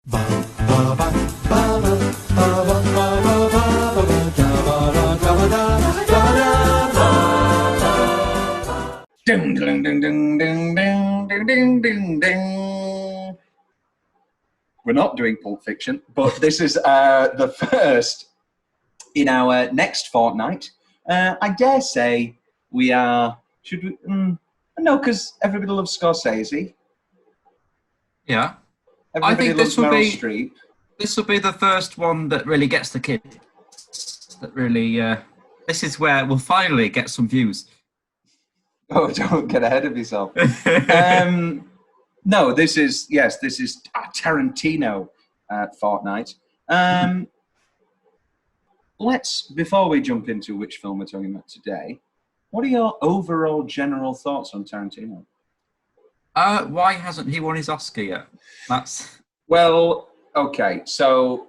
Ding, ding, ding, ding, ding, ding, ding, ding, ding. We're not doing Pulp Fiction, but this is the first in our next fortnight. I dare say we are. Should we? No, because everybody loves Scorsese. Yeah, Everybody I think loves Meryl Streep. This will be the first one that really gets the kids. That really, this is where we'll finally get some views. Oh, don't get ahead of yourself. No, this is a Tarantino fortnight. Before we jump into which film we're talking about today, what are your overall general thoughts on Tarantino? Why hasn't he won his Oscar yet? Well, okay, so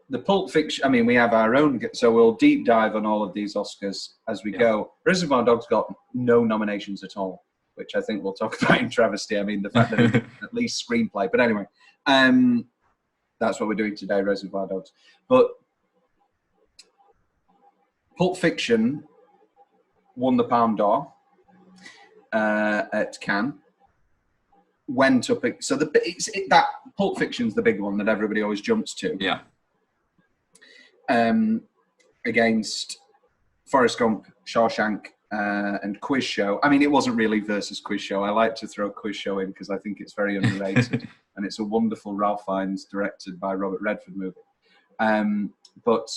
the Pulp Fiction, I mean, we have our own, so we'll deep dive on all of these Oscars as we go. Reservoir Dogs got no nominations at all, which I think we'll talk about in travesty. I mean, the fact that it's at least screenplay. But anyway, that's what we're doing today, Reservoir Dogs. But Pulp Fiction won the Palme d'Or at Cannes. Went up, so that Pulp Fiction's the big one that everybody always jumps to. Yeah. Against Forrest Gump, Shawshank, and Quiz Show. I mean, it wasn't really versus Quiz Show. I like to throw Quiz Show in because I think it's very underrated, and it's a wonderful Ralph Fiennes directed by Robert Redford movie. But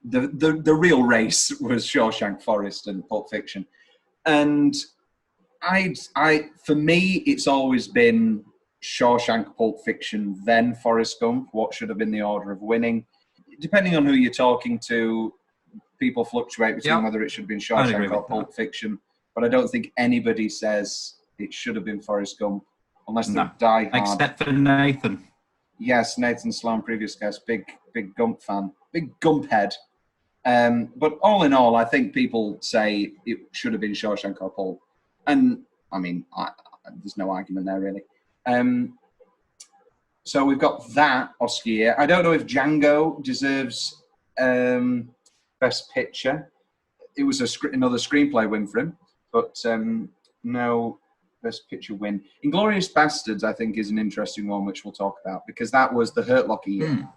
the real race was Shawshank, Forrest, and Pulp Fiction, and for me, it's always been Shawshank, Pulp Fiction, then Forrest Gump. What should have been the order of winning? Depending on who you're talking to, people fluctuate between whether it should have been Shawshank or Pulp Fiction. But I don't think anybody says it should have been Forrest Gump, unless they die hard. Except for Nathan. Yes, Nathan Sloan, previous guest, big Gump fan, big Gump head. But all in all, I think people say it should have been Shawshank or Pulp. And, I mean, there's no argument there, really. So we've got that Oscar year. I don't know if Django deserves Best Picture. It was another screenplay win for him, but no Best Picture win. Inglourious Bastards, I think, is an interesting one, which we'll talk about, because that was the Hurt Locker year.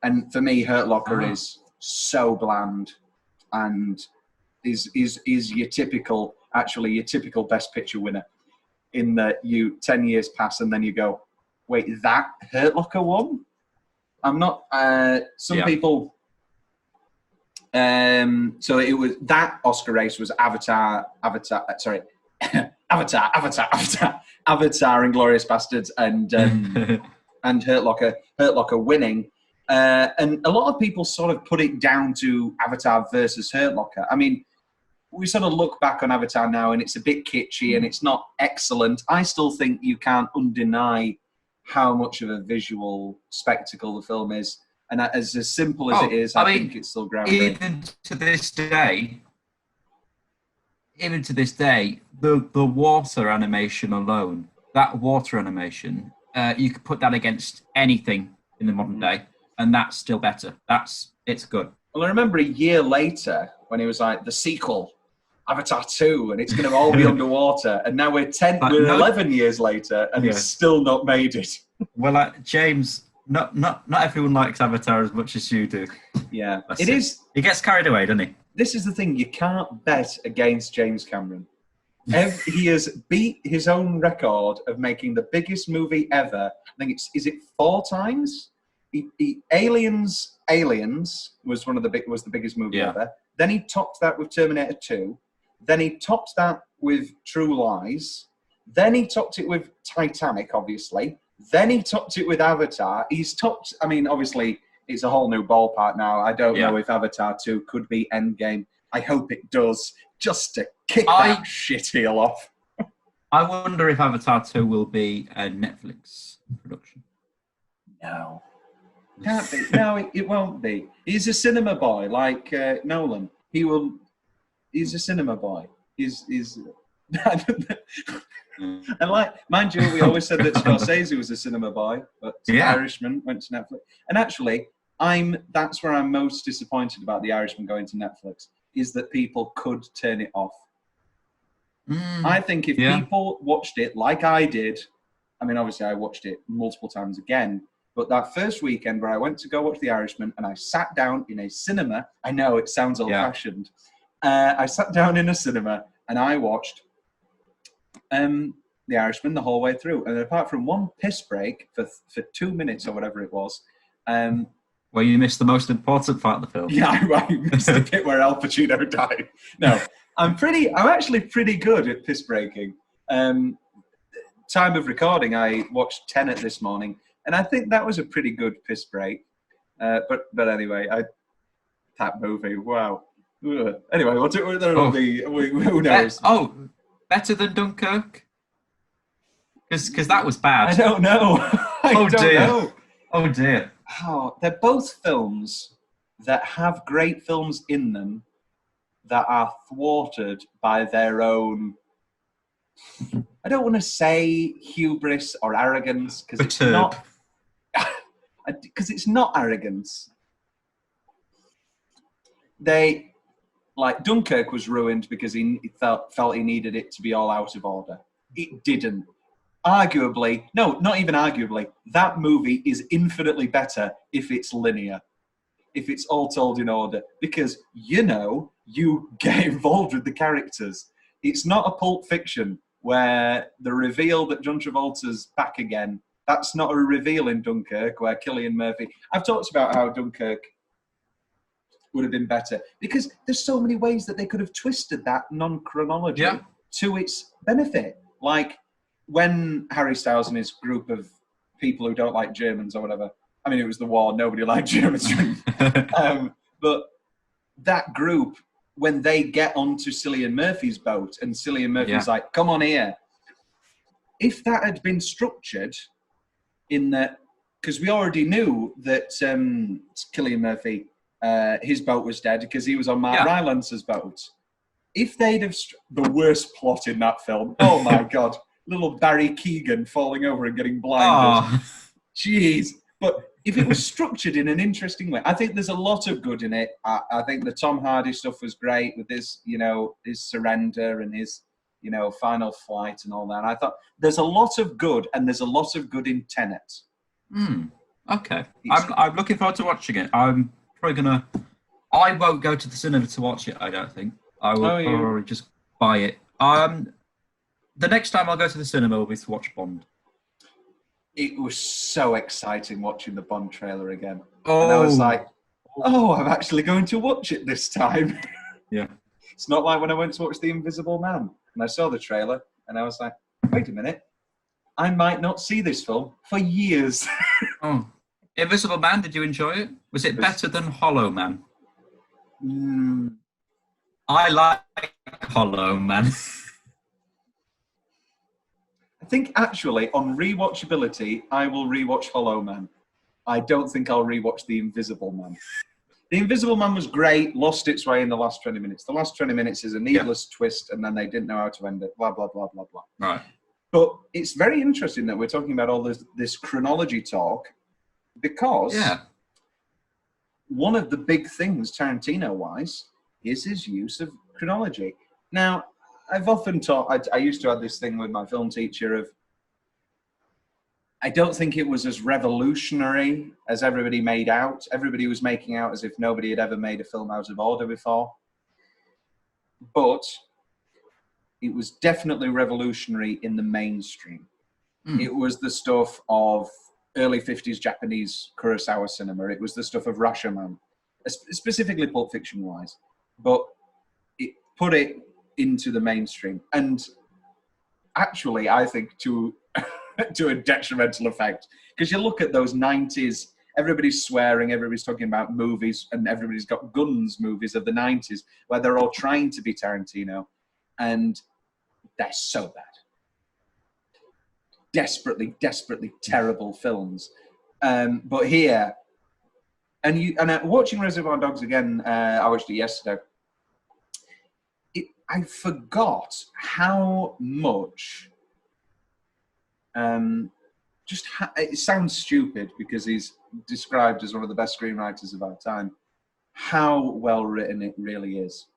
And for me, Hurt Locker is so bland and is your typical Best Picture winner, in that 10 years pass and then you go, wait, that Hurt Locker won? I'm not. Some people. So it was that Oscar race was Avatar, Inglourious Bastards, and and Hurt Locker winning. And a lot of people sort of put it down to Avatar versus Hurt Locker. I mean, we sort of look back on Avatar now, and it's a bit kitschy and it's not excellent. I still think you can't undeny how much of a visual spectacle the film is, and as simple as it is, I think it's still groundbreaking. Even to this day, the water animation alone, that water animation, you could put that against anything in the modern day, and that's still better. It's good. Well, I remember a year later when it was like the sequel, Avatar 2, and it's going to all be underwater. And now we're 11 years later, and it's still not made it. Well, James, not everyone likes Avatar as much as you do. Yeah, it is. He gets carried away, doesn't he? This is the thing. You can't bet against James Cameron. He has beat his own record of making the biggest movie ever. I think is it 4 times? Aliens was the biggest movie ever. Then he topped that with Terminator 2. Then he topped that with True Lies. Then he topped it with Titanic, obviously. Then he topped it with Avatar. I mean, obviously, it's a whole new ballpark now. I don't know if Avatar 2 could be Endgame. I hope it does, just to kick that shitheel off. I wonder if Avatar 2 will be a Netflix production. No. Can't be. No, it won't be. He's a cinema boy, like Nolan. He's a cinema boy. He's And like, mind you, we always said that Scorsese was a cinema boy, but Irishman went to Netflix. And actually, that's where I'm most disappointed about The Irishman going to Netflix, is that people could turn it off. I think if people watched it like I did, I mean, obviously I watched it multiple times again, but that first weekend where I went to go watch The Irishman and I sat down in a cinema, I know it sounds old-fashioned, I sat down in a cinema and I watched The Irishman the whole way through. And apart from one piss break for 2 minutes or whatever it was, where you missed the most important part of the film. Yeah, I missed the bit where Al Pacino died. No, I'm actually pretty good at piss breaking. Time of recording, I watched Tenet this morning, and I think that was a pretty good piss break. But anyway, that movie, wow. Ugh. Anyway, there'll be, who knows? Better than Dunkirk? Because that was bad. I don't know. I don't know. Oh dear. Oh, they're both films that have great films in them that are thwarted by their own, I don't want to say hubris or arrogance, because it's not. Because it's not arrogance. Like Dunkirk was ruined because he felt he needed it to be all out of order. It didn't. Arguably, no, not even arguably, that movie is infinitely better if it's linear, if it's all told in order, because you get involved with the characters. It's not a Pulp Fiction where the reveal that John Travolta's back again, that's not a reveal in Dunkirk, where Cillian Murphy... I've talked about how Dunkirk would have been better, because there's so many ways that they could have twisted that non-chronology to its benefit. Like when Harry Styles and his group of people who don't like Germans or whatever, I mean, it was the war, nobody liked Germans. But that group, when they get onto Cillian Murphy's boat and Cillian Murphy's like, come on here. If that had been structured in that, because we already knew that Cillian Murphy, his boat was dead because he was on Mark Rylance's boat. If they'd have, the worst plot in that film, oh my God, little Barry Keoghan falling over and getting blinded. Jeez. But if it was structured in an interesting way, I think there's a lot of good in it. I think the Tom Hardy stuff was great with his, his surrender and his, final flight and all that. I thought there's a lot of good, and there's a lot of good in Tenet. Okay. I'm looking forward to watching it. I'm probably I won't go to the cinema to watch it, I don't think. I will probably just buy it. The next time I'll go to the cinema will be to watch Bond. It was so exciting watching the Bond trailer again. And I was like, I'm actually going to watch it this time. Yeah. It's not like when I went to watch The Invisible Man and I saw the trailer and I was like, wait a minute, I might not see this film for years. Invisible Man, did you enjoy it? Was it better than Hollow Man? I like Hollow Man. I think actually on rewatchability, I will rewatch Hollow Man. I don't think I'll rewatch The Invisible Man. The Invisible Man was great, lost its way in the last 20 minutes. The last 20 minutes is a needless twist, and then they didn't know how to end it, blah, blah, blah, blah, blah. Right. But it's very interesting that we're talking about all this chronology talk, because one of the big things, Tarantino-wise, is his use of chronology. Now, I've often taught, I used to have this thing with my film teacher of, I don't think it was as revolutionary as everybody made out. Everybody was making out as if nobody had ever made a film out of order before. But it was definitely revolutionary in the mainstream. It was the stuff of early 50s Japanese Kurosawa cinema. It was the stuff of Rashomon, specifically Pulp Fiction-wise. But it put it into the mainstream. And actually, I think to a detrimental effect. Because you look at those 90s, everybody's swearing, everybody's talking about movies, and everybody's got guns movies of the 90s, where they're all trying to be Tarantino, and they're so bad. Desperately, desperately terrible films. But here, and watching Reservoir Dogs again, I watched it yesterday, I forgot how much It sounds stupid because he's described as one of the best screenwriters of our time. How well written it really is.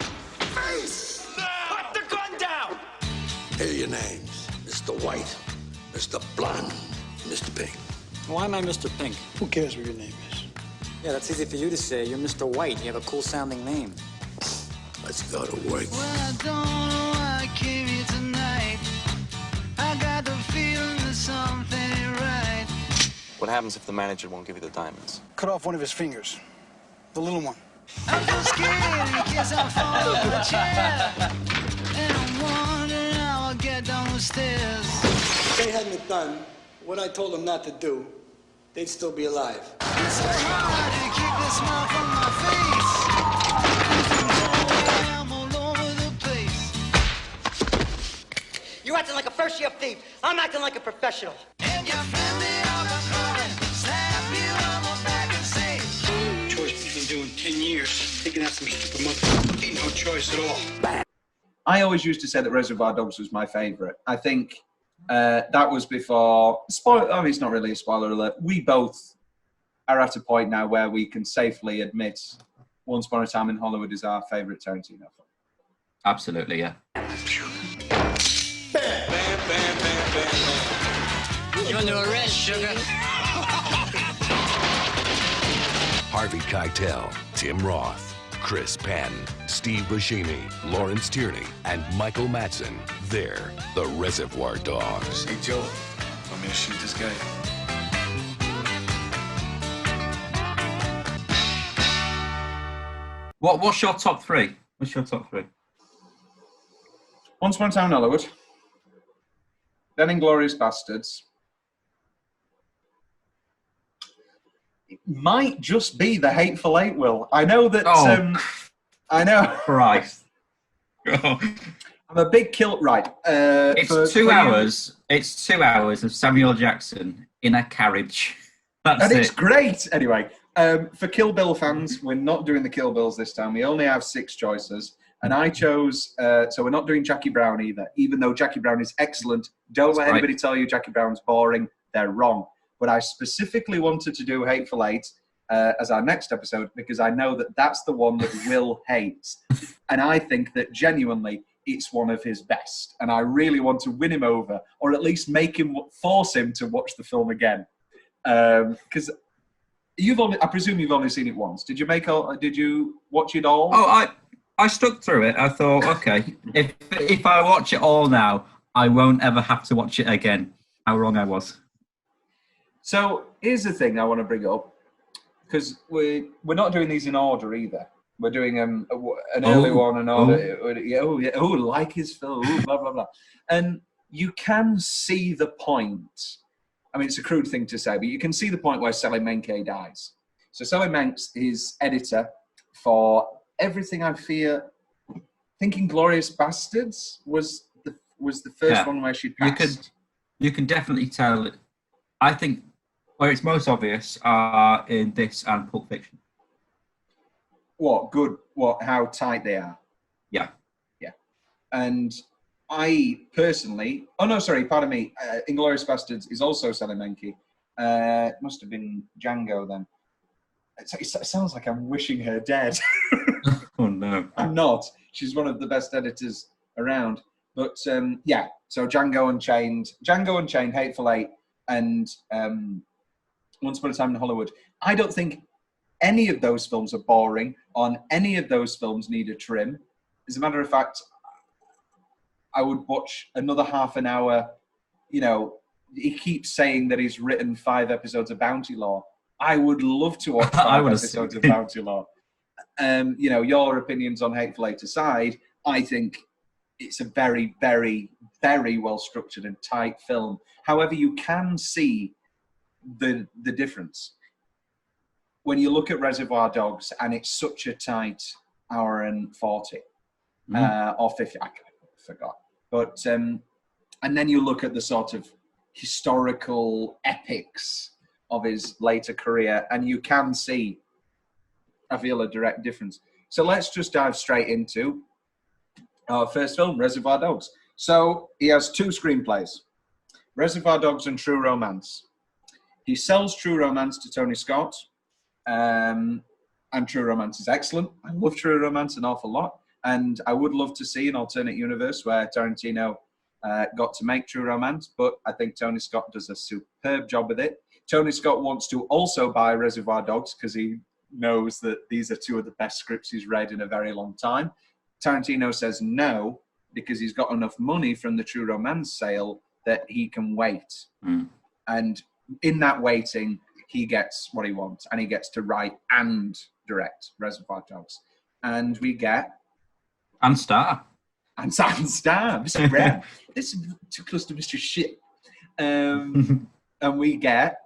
Face! Put the gun down! Here are your names. Mr. White, Mr. Blonde, Mr. Pink. Why am I Mr. Pink? Who cares what your name is? Yeah, that's easy for you to say. You're Mr. White. You have a cool-sounding name. Let's go to work. Well, I don't know why I came here tonight. I got the feeling that something ain't right. What happens if the manager won't give you the diamonds? Cut off one of his fingers. The little one. I feel scared in case I fall off the chair. And I'm wondering how I'll get down the stairs. If they hadn't done what I told them not to do, they'd still be alive. It's so hard to keep the smile from my face. I'm all over the place. You're acting like a first-year thief. I'm acting like a professional. And your friend they all come calling. Slap you on the back and say, Choice he's been doing 10 years. Thinking that's some stupid mother. Ain't no choice at all. I always used to say that Reservoir Dogs was my favourite. I think that was before... it's not really a spoiler alert. We both are at a point now where we can safely admit Once Upon a Time in Hollywood is our favourite Tarantino film. Absolutely, yeah. you're under arrest, sugar. Harvey Keitel, Tim Roth, Chris Penn, Steve Buscemi, Lawrence Tierney, and Michael Madsen. They're the Reservoir Dogs. Hey, Joe, want me to shoot this guy? What's your top three? What's your top three? Once Upon a Time in Hollywood. Then Inglourious Bastards. It might just be The Hateful Eight, Will. I know that... I know. Christ. I'm a big kill... Right. It's 2 hours. It's 2 hours of Samuel Jackson in a carriage. That's it's great. Anyway, for Kill Bill fans, we're not doing the Kill Bills this time. We only have 6 choices. And I chose... so we're not doing Jackie Brown either, even though Jackie Brown is excellent. Don't let anybody tell you Jackie Brown's boring. They're wrong. But I specifically wanted to do Hateful Eight as our next episode because I know that that's the one that Will hates. And I think that genuinely it's one of his best. And I really want to win him over or at least force him to watch the film again. Because I presume you've only seen it once. Did you watch it all? Oh, I stuck through it. I thought, okay, if I watch it all now, I won't ever have to watch it again. How wrong I was. So here's the thing I want to bring up, because we're not doing these in order either. We're doing an early one, an order. Like his film, blah, blah, blah. And you can see the point. I mean, it's a crude thing to say, but you can see the point where Sally Menke dies. So Sally Menke is editor for Everything I Fear. I think Inglourious Bastards was the first one where she passed. You can definitely tell. I think where it's most obvious are in this and Pulp Fiction. How tight they are. Yeah. Yeah. And I personally, pardon me, Inglourious Bastards is also Sally Menke. It must have been Django then. It sounds like I'm wishing her dead. Oh no. I'm not. She's one of the best editors around. But so Django Unchained, Hateful Eight, and Once Upon a Time in Hollywood. I don't think any of those films are boring. Any of those films need a trim. As a matter of fact, I would watch another half an hour. You know, he keeps saying that he's written 5 episodes of Bounty Law. I would love to watch 5 episodes of Bounty Law. Your opinions on Hateful Eight aside, I think it's a very, very, very well structured and tight film. However, you can see the difference when you look at Reservoir Dogs, and it's such a tight hour and 40 or 50. I forgot, but and then you look at the sort of historical epics of his later career, and you can see, I feel, a direct difference. So let's just dive straight into our first film, Reservoir Dogs. So he has 2 screenplays. Reservoir Dogs and True Romance. He sells True Romance to Tony Scott, and True Romance is excellent. I love True Romance an awful lot, and I would love to see an alternate universe where Tarantino got to make True Romance, but I think Tony Scott does a superb job with it. Tony Scott wants to also buy Reservoir Dogs because he knows that these are two of the best scripts he's read in a very long time. Tarantino says no because he's got enough money from the True Romance sale that he can wait. And in that waiting, he gets what he wants, and he gets to write and direct Reservoir Dogs. And we get... And star. And star. This is rare. This is too close to Mr. Shit. And we get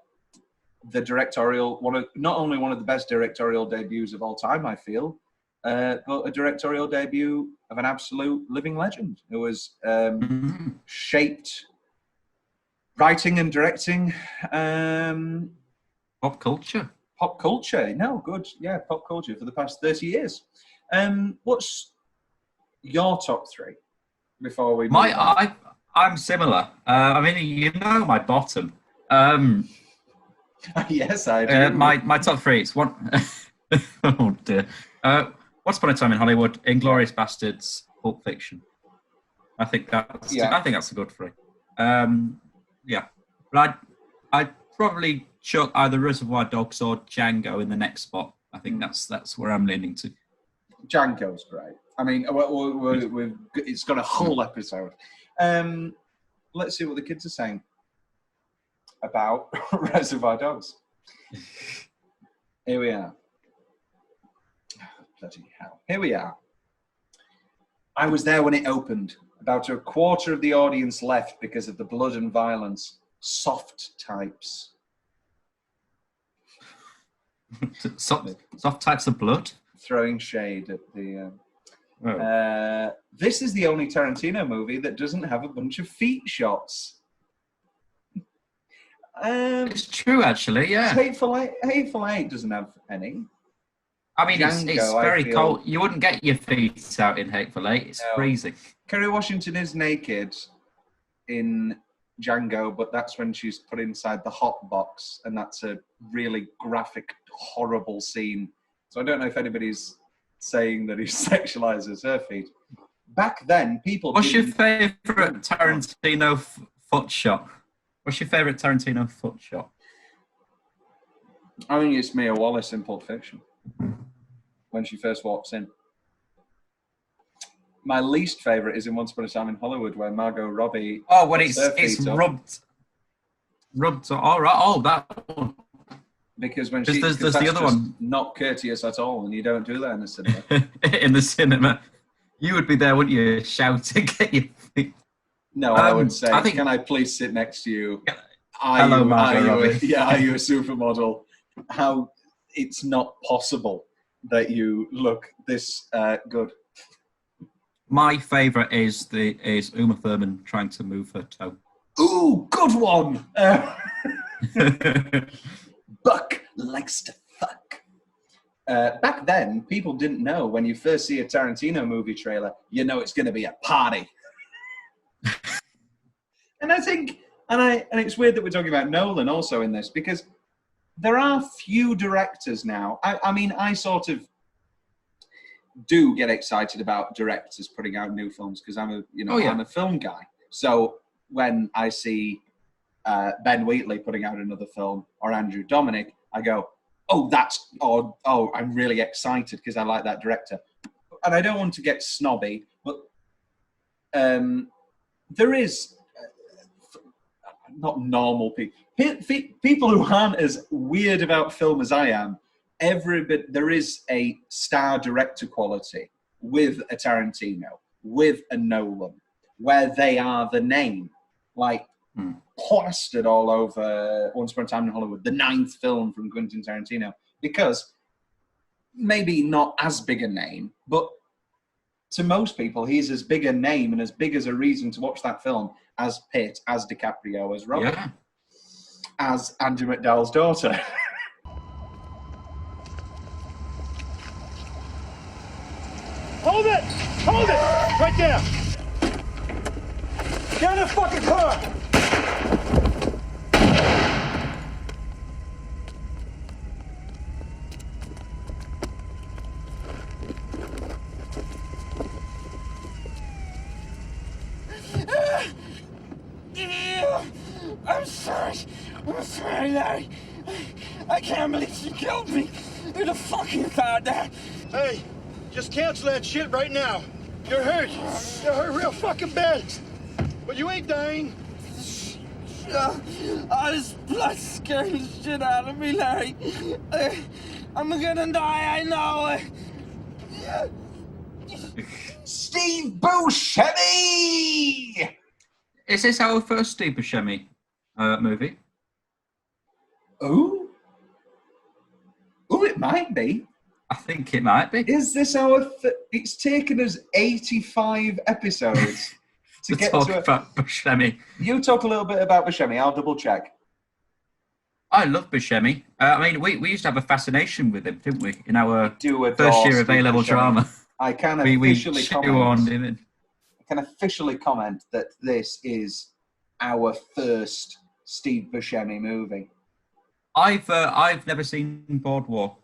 the directorial, not only one of the best directorial debuts of all time, I feel, but a directorial debut of an absolute living legend who has shaped writing and directing pop culture. Pop culture, no, good. Yeah, pop culture for the past 30 years. What's your top three before we... I'm similar. I mean, you know my bottom. Yes, I do. My top three is one... oh, dear. Once Upon a Time in Hollywood, Inglourious Bastards, Pulp Fiction. I think that's a good three. Yeah. But I'd probably chuck either Reservoir Dogs or Django in the next spot. I think that's where I'm leaning to. Django's great. I mean, it's got a whole episode. Let's see what the kids are saying about Reservoir Dogs. Here we are. Bloody hell. Here we are. I was there when it opened. About a quarter of the audience left because of the blood and violence. Soft types. Soft types of blood? Throwing shade at the... this is the only Tarantino movie that doesn't have a bunch of feet shots. It's true, actually, yeah. Hateful Eight doesn't have any. I mean, it's very cold. You wouldn't get your feet out in Hateful Eight. It's freezing. Kerry Washington is naked in Django, but that's when she's put inside the hot box, and that's a really graphic, horrible scene. So I don't know if anybody's saying that he sexualizes her feet. Back then, people... What's your favourite Tarantino foot shot? What's your favourite Tarantino foot shot? I think it's Mia Wallace in Pulp Fiction. When she first walks in. My least favourite is in Once Upon a Time in Hollywood, where Margot Robbie... Oh, when it's rubbed. All right. Oh, that one. Because when there's the other one. Not courteous at all, and you don't do that in the cinema. In the cinema. You would be there, wouldn't you, shouting at your feet? No, I would say, can I please sit next to you? Hello, Margot Robbie. Are you a supermodel? How it's not possible that you look this good. My favourite is Uma Thurman trying to move her toe. Ooh, good one! Buck likes to fuck. Back then, people didn't know when you first see a Tarantino movie trailer, you know it's going to be a party. And I think, and it's weird that we're talking about Nolan also in this, because there are few directors now. I mean, I sort of do get excited about directors putting out new films because I'm a film guy. So when I see Ben Wheatley putting out another film or Andrew Dominic, I go, I'm really excited because I like that director. And I don't want to get snobby, but there is not normal people. People who aren't as weird about film as I am, there is a star director quality with a Tarantino, with a Nolan, where they are the name, like plastered all over Once Upon a Time in Hollywood, the 9th film from Quentin Tarantino, because maybe not as big a name, but to most people, he's as big a name and as big as a reason to watch that film as Pitt, as DiCaprio, as Robert, as Andrew McDowell's daughter. Hold it! Hold it! Right there! Get in the fucking car! swear, Larry, I can't believe she killed me. Who the fuck you thought that? Hey, just cancel that shit right now. You're hurt. You're hurt real fucking bad. But you ain't dying. All this blood scaring the shit out of me, Larry. I'm gonna die, I know. Steve Buscemi! Is this our first Steve Buscemi movie? Oh, it might be. I think it might be. Is this our? It's taken us 85 episodes to get talk to about Buscemi. You talk a little bit about Buscemi. I'll double check. I love Buscemi. I mean, we used to have a fascination with him, didn't we? In our adore first year of Steve A-level Buscemi. drama. I can we officially comment. Him. I can officially comment that this is our first Steve Buscemi movie. I've never seen Boardwalk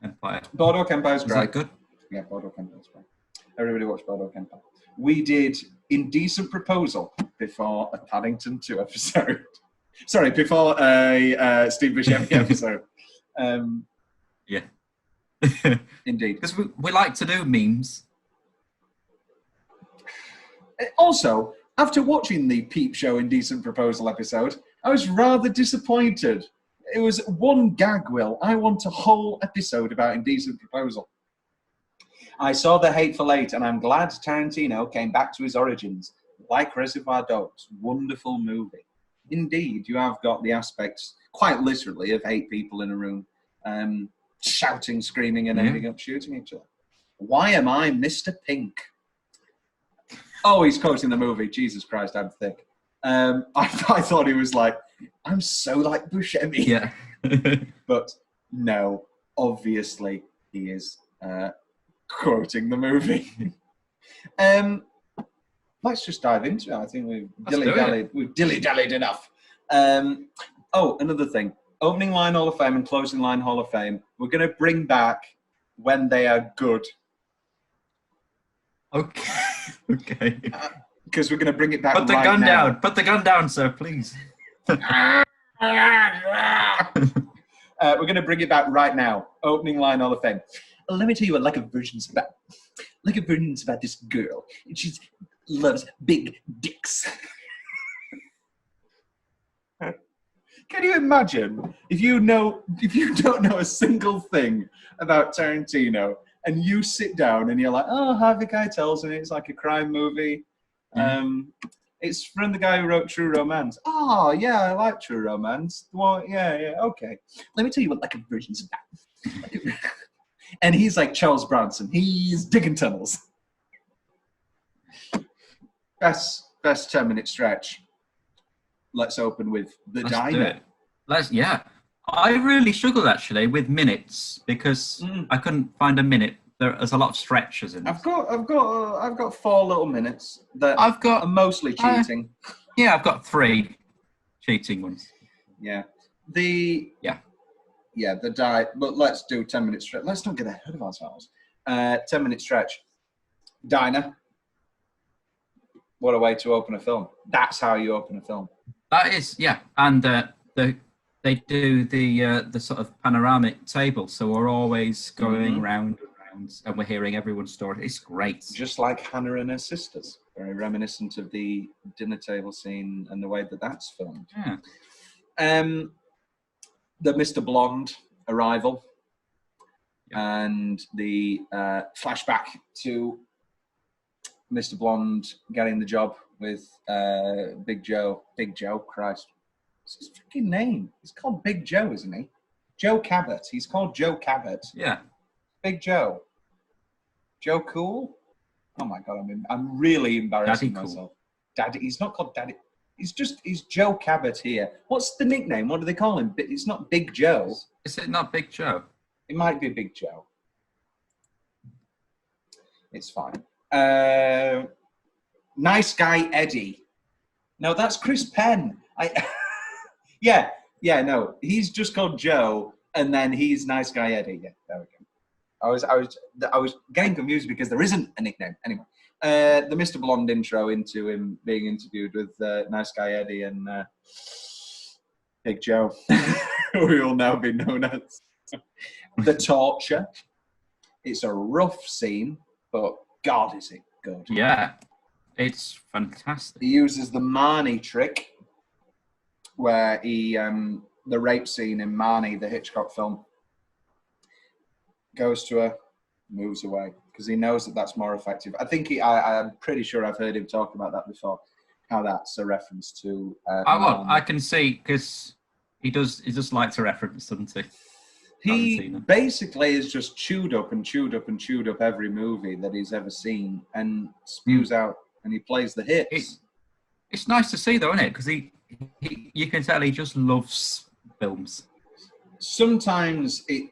Empire. Boardwalk Empire is great. That good? Yeah, Boardwalk Empire is great. Everybody watch Boardwalk Empire. We did Indecent Proposal before a Paddington 2 episode. Sorry, before a Steve Buscemi episode. Yeah. Indeed. Because we like to do memes. Also, after watching the Peep Show Indecent Proposal episode, I was rather disappointed. It was one gag, Will. I want a whole episode about Indecent Proposal. I saw The Hateful Eight, and I'm glad Tarantino came back to his origins. Like Reservoir Dogs, wonderful movie. Indeed, you have got the aspects, quite literally, of 8 people in a room, shouting, screaming, and ending up shooting each other. Why am I Mr. Pink? Oh, he's quoting the movie. Jesus Christ, I'm thick. I thought he was like, I'm so like Buscemi. Yeah. But no, obviously he is quoting the movie. Let's just dive into it. I think we've dilly-dallied enough. Oh, another thing. Opening line Hall of Fame and closing line Hall of Fame. We're going to bring back when they are good. Okay. Okay. Because we're going to bring it back. Put the gun down. Put the gun down, sir, please. We're going to bring it back right now. Opening line Hall of Fame. Let me tell you what Like a Virgin's about. Like a Virgin's about this girl. She loves big dicks. Can you imagine if you don't know a single thing about Tarantino and you sit down and you're like, oh, Harvey Keitel's, and it's like a crime movie. It's from the guy who wrote True Romance. Oh, yeah, I like True Romance. Well, yeah, okay. Let me tell you what Like a Virgin's about. And he's like Charles Bronson. He's digging tunnels. Best 10-minute stretch. Let's open with The Diner. I really struggled actually with minutes because I couldn't find a minute. There's a lot of stretches in it. I've got 4 little minutes that are mostly cheating. I've got 3 cheating ones. Yeah. The die. But let's do 10-minute stretch. Let's not get ahead of ourselves. 10-minute stretch. Diner. What a way to open a film. That's how you open a film. That is, yeah. And they do the sort of panoramic table, so we're always going round and round, and we're hearing everyone's story. It's great. Just like Hannah and her sisters. Very reminiscent of the dinner table scene and the way that that's filmed. Yeah. The Mr. Blonde arrival and the flashback to Mr. Blonde getting the job with Big Joe. Big Joe, Christ. What's his freaking name? He's called Big Joe, isn't he? Joe Cabot. He's called Joe Cabot. Yeah. Big Joe. Joe Cool? Oh my God, I'm really embarrassing myself. Daddy. He's not called Daddy. He's Joe Cabot here. What's the nickname? What do they call him? It's not Big Joe. Is it not Big Joe? It might be Big Joe. It's fine. Nice Guy Eddie. No, that's Chris Penn. No, he's just called Joe, and then he's Nice Guy Eddie. Yeah, there we go. I was getting confused because there isn't a nickname. Anyway, the Mr. Blonde intro into him being interviewed with Nice Guy Eddie, and Big Joe, who will now be known as the Torture. It's a rough scene, but God, is it good. Yeah, it's fantastic. He uses the Marnie trick, where the rape scene in Marnie, the Hitchcock film, goes to her, moves away, because he knows that that's more effective. I think I'm pretty sure I've heard him talk about that before, how that's a reference to... I can see, because he does like to reference, doesn't he? He basically is just chewed up every movie that he's ever seen and spews out, and he plays the hits. It's nice to see, though, isn't it? Because you can tell he just loves films. Sometimes it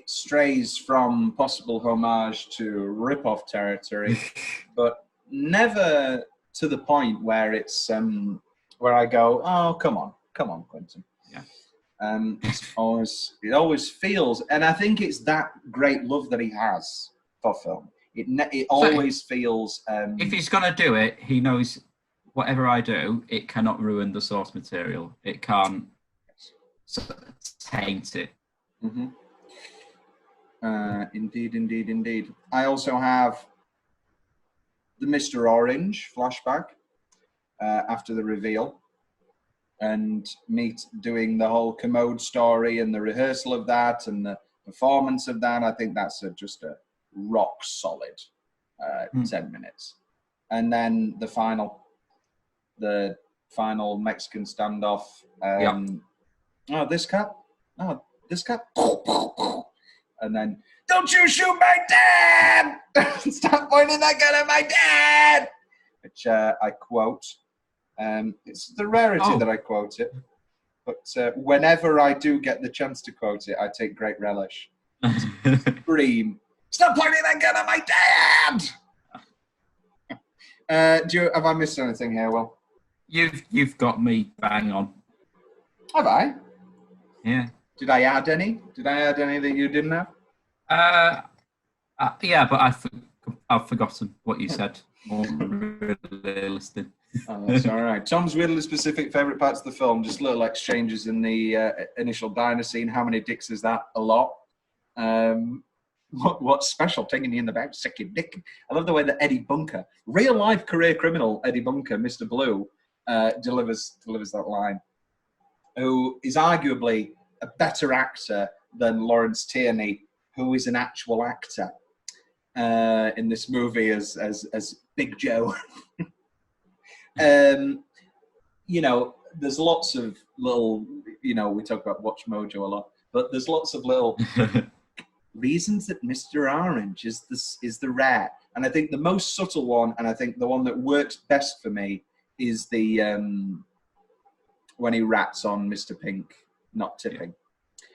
strays from possible homage to rip-off territory, but never to the point where it's where I go, oh, come on, Quentin. It always feels, and I think it's that great love that he has for film. It always feels. If he's gonna do it, he knows whatever I do, it cannot ruin the source material. It can't taint it. Mm-hmm. Indeed. I also have the Mr. Orange flashback after the reveal. And Meat doing the whole commode story and the rehearsal of that and the performance of that. I think that's just a rock solid 10 minutes. And then the final Mexican standoff. This cat. And then, don't you shoot my dad! Stop pointing that gun at my dad! Which I quote. It's the rarity that I quote it, but whenever I do get the chance to quote it, I take great relish. Scream! Stop pointing that gun at my dad! Have I missed anything here, Will? You've got me bang on. Have I? Yeah. Did I add any? Did I add any that you didn't have? Yeah, but I've forgotten what you said. Really listening. Oh, that's all right. Tom's weirdly specific favourite parts of the film, just little exchanges in the initial diner scene. How many dicks is that? A lot. What's special? Taking you in the back, sick your dick. I love the way that Eddie Bunker, real life career criminal Eddie Bunker, Mr. Blue, delivers that line. Who is arguably a better actor than Lawrence Tierney, who is an actual actor in this movie as Big Joe. There's lots of little, we talk about Watch Mojo a lot, but there's lots of little reasons that Mr. Orange is the rat. And I think the most subtle one, and I think the one that works best for me, is the when he rats on Mr. Pink not tipping.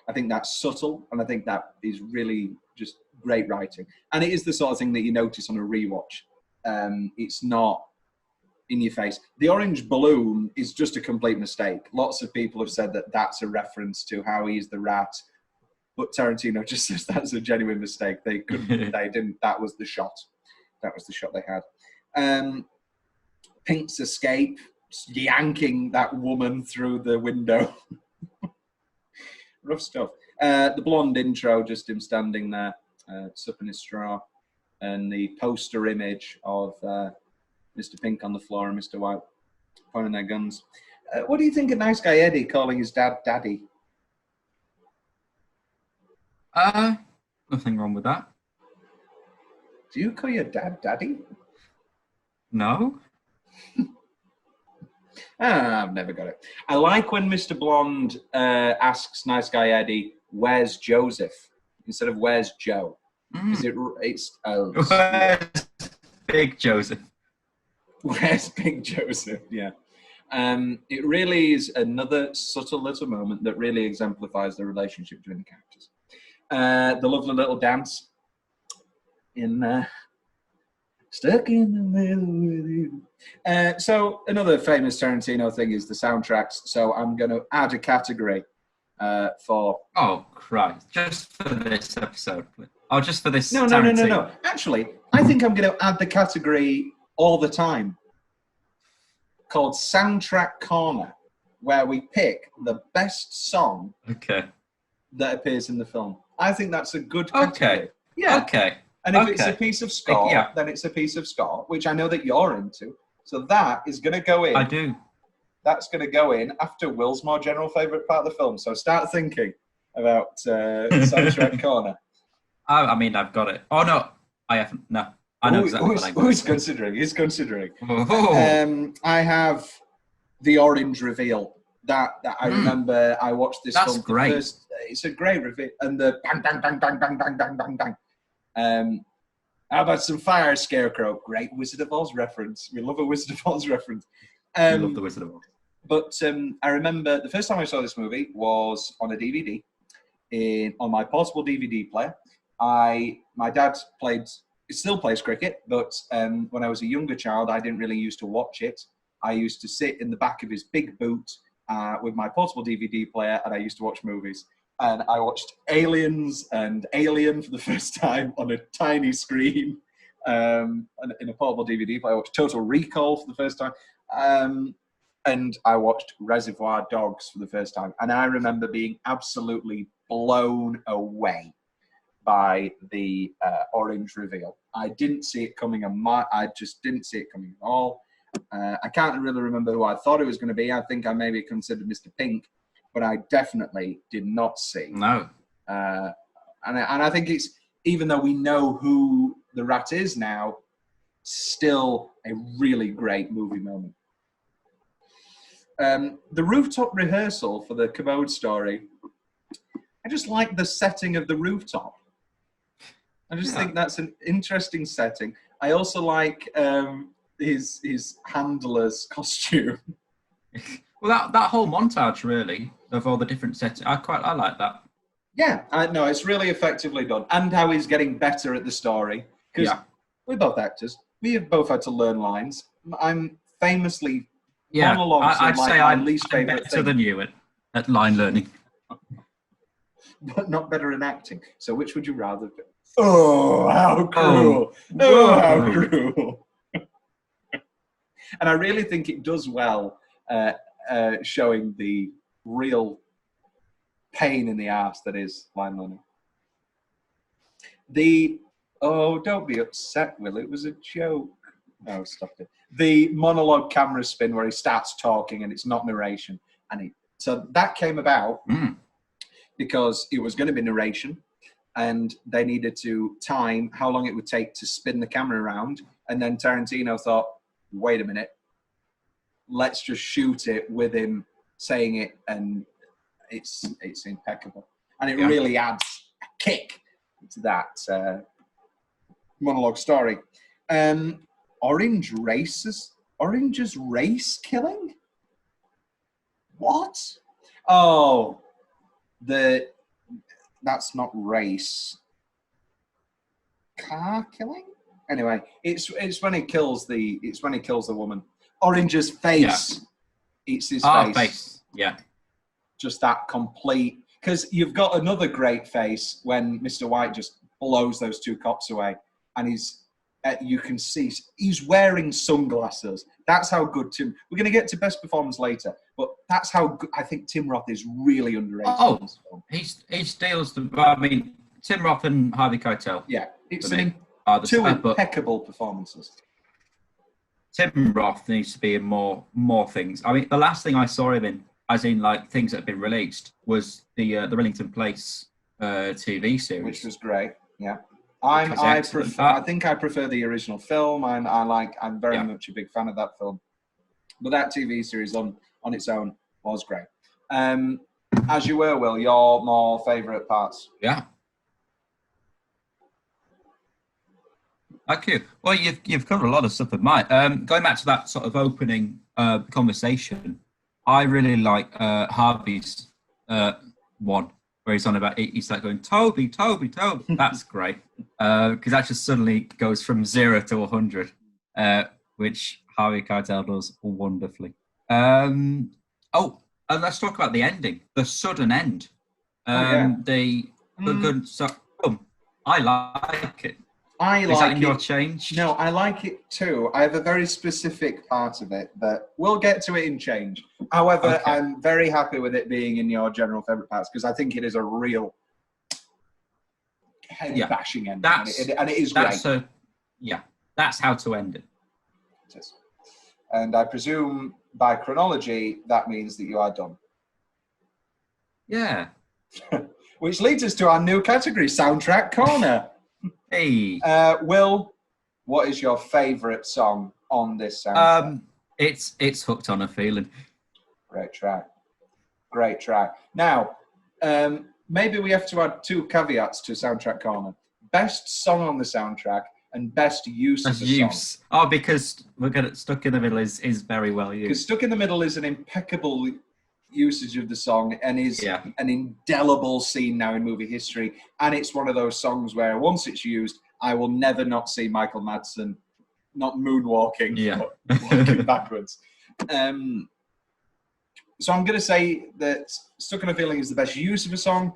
I think that's subtle, and I think that is really just great writing. And it is the sort of thing that you notice on a rewatch. It's not in your face. The orange balloon is just a complete mistake. Lots of people have said that that's a reference to how he's the rat, but Tarantino just says that's a genuine mistake. They didn't. That was the shot. That was the shot they had. Pink's escape, yanking that woman through the window. Rough stuff. The blonde intro, just him standing there, supping his straw, and the poster image of Mr. Pink on the floor and Mr. White pointing their guns. What do you think of Nice Guy Eddie calling his dad Daddy? Nothing wrong with that. Do you call your dad Daddy? No. I've never got it. I like when Mr. Blonde asks Nice Guy Eddie, "Where's Joseph?" instead of "Where's Joe?" It's Where's Big Joseph? Where's Big Joseph? Yeah. It really is another subtle little moment that really exemplifies the relationship between the characters. The lovely little dance in Stuck in the Middle with You. So another famous Tarantino thing is the soundtracks. So I'm going to add a category for... Oh, Christ. Just for this episode. Oh, just for this No. Actually, I think I'm going to add the category all the time, called Soundtrack Corner. where we pick the best song Okay. that appears in the film. I think that's a good category. Okay. Yeah. Okay. And if it's a piece of score, then it's a piece of score, which I know that you're into. So that is going to go in. I do. That's going to go in after Will's more general favourite part of the film. So start thinking about Soundtrack Corner. I mean, I've got it. Oh, no. I haven't. No. I know exactly what I'm Who's considering? He's considering. Oh. I have The Orange Reveal. That I remember I watched this film. That's great. It's a great reveal. And the bang, bang, bang, bang, bang, bang, bang, bang, bang. How about some fire, Scarecrow? Great Wizard of Oz reference. We love a Wizard of Oz reference. I love the Wizard of Oz. But I remember the first time I saw this movie was on a DVD, on my portable DVD player. My dad still plays cricket, but when I was a younger child, I didn't really used to watch it. I used to sit in the back of his big boot with my portable DVD player, and I used to watch movies. And I watched Aliens and Alien for the first time on a tiny screen in a portable DVD player. I watched Total Recall for the first time. And I watched Reservoir Dogs for the first time. And I remember being absolutely blown away by the orange reveal. I didn't see it coming. I just didn't see it coming at all. I can't really remember who I thought it was going to be. I think I maybe considered Mr. Pink, but I definitely did not see. No. And I think it's, even though we know who the rat is now, still a really great movie moment. The rooftop rehearsal for the commode story, I just like the setting of the rooftop. I just think that's an interesting setting. I also like his handler's costume. Well, that whole montage, really, of all the different settings, I like that. Yeah, I know, it's really effectively done. And how he's getting better at the story. Because we're both actors. We have both had to learn lines. I'm famously... monologues I'd say I'm least favourite better than you at line learning. But not better in acting. So which would you rather do? Oh, how cruel. Oh, how cruel. And I really think it does well showing the real pain in the arse that is line learning. Don't be upset, Will. It was a joke. No, stop it. The monologue camera spin where he starts talking and it's not narration. So that came about because it was going to be narration and they needed to time how long it would take to spin the camera around. And then Tarantino thought, wait a minute, let's just shoot it with him saying it, and it's impeccable. And it really adds a kick to that monologue story. Orange's race killing? What? Oh, that's not race. Car killing? Anyway, it's when he kills the woman. Orange's face. Yeah. It's his face. Yeah. Just that complete, because you've got another great face when Mr. White just blows those two cops away, and you can see he's wearing sunglasses. That's how good Tim. We're going to get to best performance later, but that's how good, I think Tim Roth is really underrated. Oh, he steals the. I mean, Tim Roth and Harvey Keitel. Yeah, it's two impeccable performances. Tim Roth needs to be in more things. I mean, the last thing I saw him in, as in like things that have been released, was the Rillington Place TV series, which was great. Yeah. I think I prefer the original film. I'm very much a big fan of that film. But that TV series on its own was great. As you were, Will, your more favourite parts? Yeah. Thank you. Well, you've covered a lot of stuff of mine. Going back to that sort of opening conversation, I really like Harvey's one. Where he's on about, he's like going, Toby. That's great. Because that just suddenly goes from 0 to 100, which Harvey Keitel does wonderfully. And let's talk about the ending, the sudden end. I like it. Is that in your change? No, I like it too. I have a very specific part of it, but we'll get to it in change. However, I'm very happy with it being in your general favourite parts because I think it is a real head-bashing ending, and it is great. That's how to end it. It is. And I presume by chronology, that means that you are done. Yeah. Which leads us to our new category, Soundtrack Corner. Hey. Will, what is your favourite song on this soundtrack? It's Hooked on a Feeling. Great track. Great track. Now, maybe we have to add 2 caveats to Soundtrack Corner. Best song on the soundtrack and best use of the song. Oh, because Stuck in the Middle is very well used. Because Stuck in the Middle is an impeccable usage of the song and is an indelible scene now in movie history. And it's one of those songs where once it's used, I will never not see Michael Madsen not moonwalking, but walking backwards. So I'm going to say that Stuck in a Feeling is the best use of a song.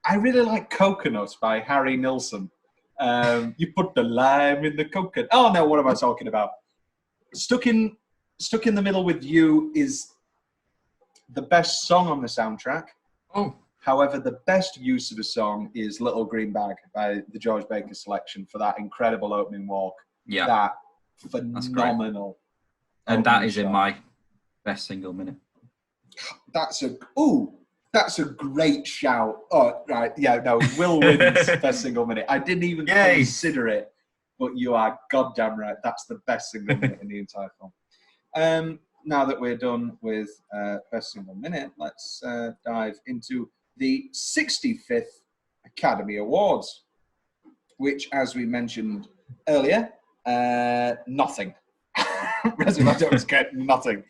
I really like Coconut by Harry Nilsson. You put the lime in the coconut. Oh no, what am I talking about? Stuck in the Middle with You is the best song on the soundtrack. Oh. However, the best use of a song is Little Green Bag by the George Baker selection for that incredible opening walk. Yeah. That phenomenal. And that is in my best single minute. That's a great shout. Oh, right. Yeah, no, Will wins best single minute. I didn't even consider it, but you are goddamn right. That's the best single minute in the entire film. Now that we're done with best single minute, let's dive into the 65th Academy Awards, which, as we mentioned earlier, nothing. Reservoir Dogs get nothing.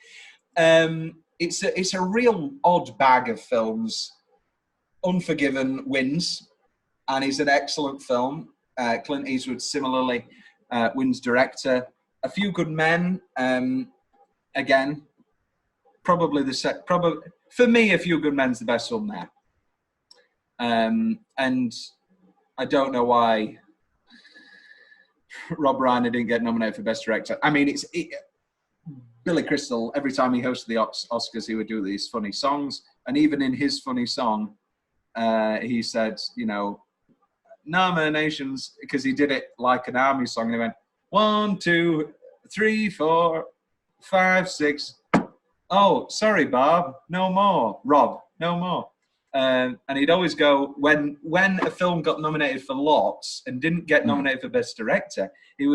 It's a real odd bag of films. Unforgiven wins, and is an excellent film. Clint Eastwood similarly wins director. A Few Good Men, again, probably for me, A Few Good Men's the best film there. And I don't know why Rob Reiner didn't get nominated for best director. I mean, Billy Crystal, every time he hosted the Oscars, he would do these funny songs. And even in his funny song, he said, nominations, because he did it like an army song. And he went, 1, 2, 3, 4, 5, 6. Oh, sorry, Bob, no more. Rob, no more. And he'd always go, when a film got nominated for lots and didn't get nominated for Best Director, he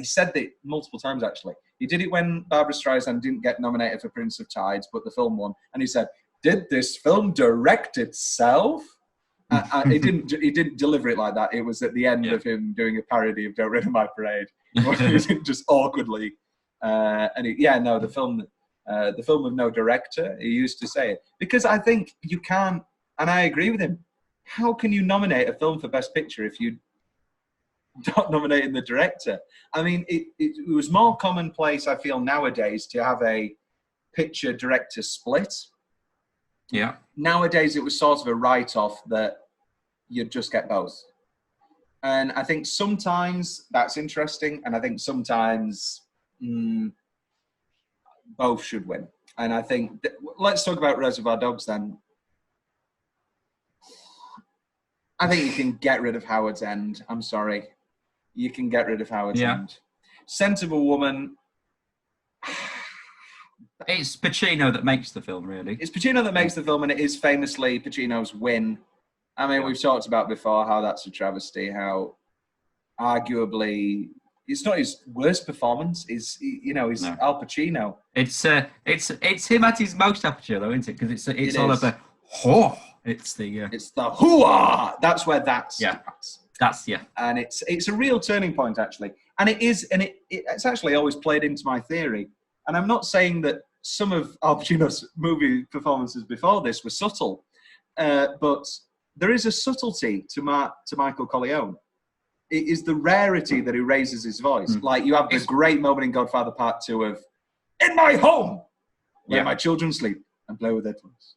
said that multiple times actually. He did it when Barbra Streisand didn't get nominated for Prince of Tides, but the film won. And he said, did this film direct itself? He didn't deliver it like that. It was at the end of him doing a parody of Don't Rain on My Parade. Just awkwardly. The film with no director, he used to say it. Because I think you can't, and I agree with him, how can you nominate a film for Best Picture if you not nominating the director? I mean, it was more commonplace, I feel, nowadays to have a picture-director split. Yeah. Nowadays, it was sort of a write-off that you'd just get both. And I think sometimes that's interesting, and I think sometimes both should win. And I think, let's talk about Reservoir Dogs then. I think you can get rid of Howard's End. I'm sorry. You can get rid of Howard's End. Scent of a Woman. It's Pacino that makes the film, really. It's Pacino that makes the film, and it is famously Pacino's win. I mean, we've talked about before how that's a travesty, how arguably it's not his worst performance. He's Al Pacino. It's him at his most Al Pacino, isn't it? Because it's all about It's the hoo-ah. That's where that's and it's a real turning point actually, and it's actually always played into my theory. And I'm not saying that some of Al Pacino's movie performances before this were subtle, but there is a subtlety to Michael Corleone. It is the rarity that he raises his voice. Like you have the great moment in Godfather Part 2 of "In my home, where my children sleep and play with their toys,"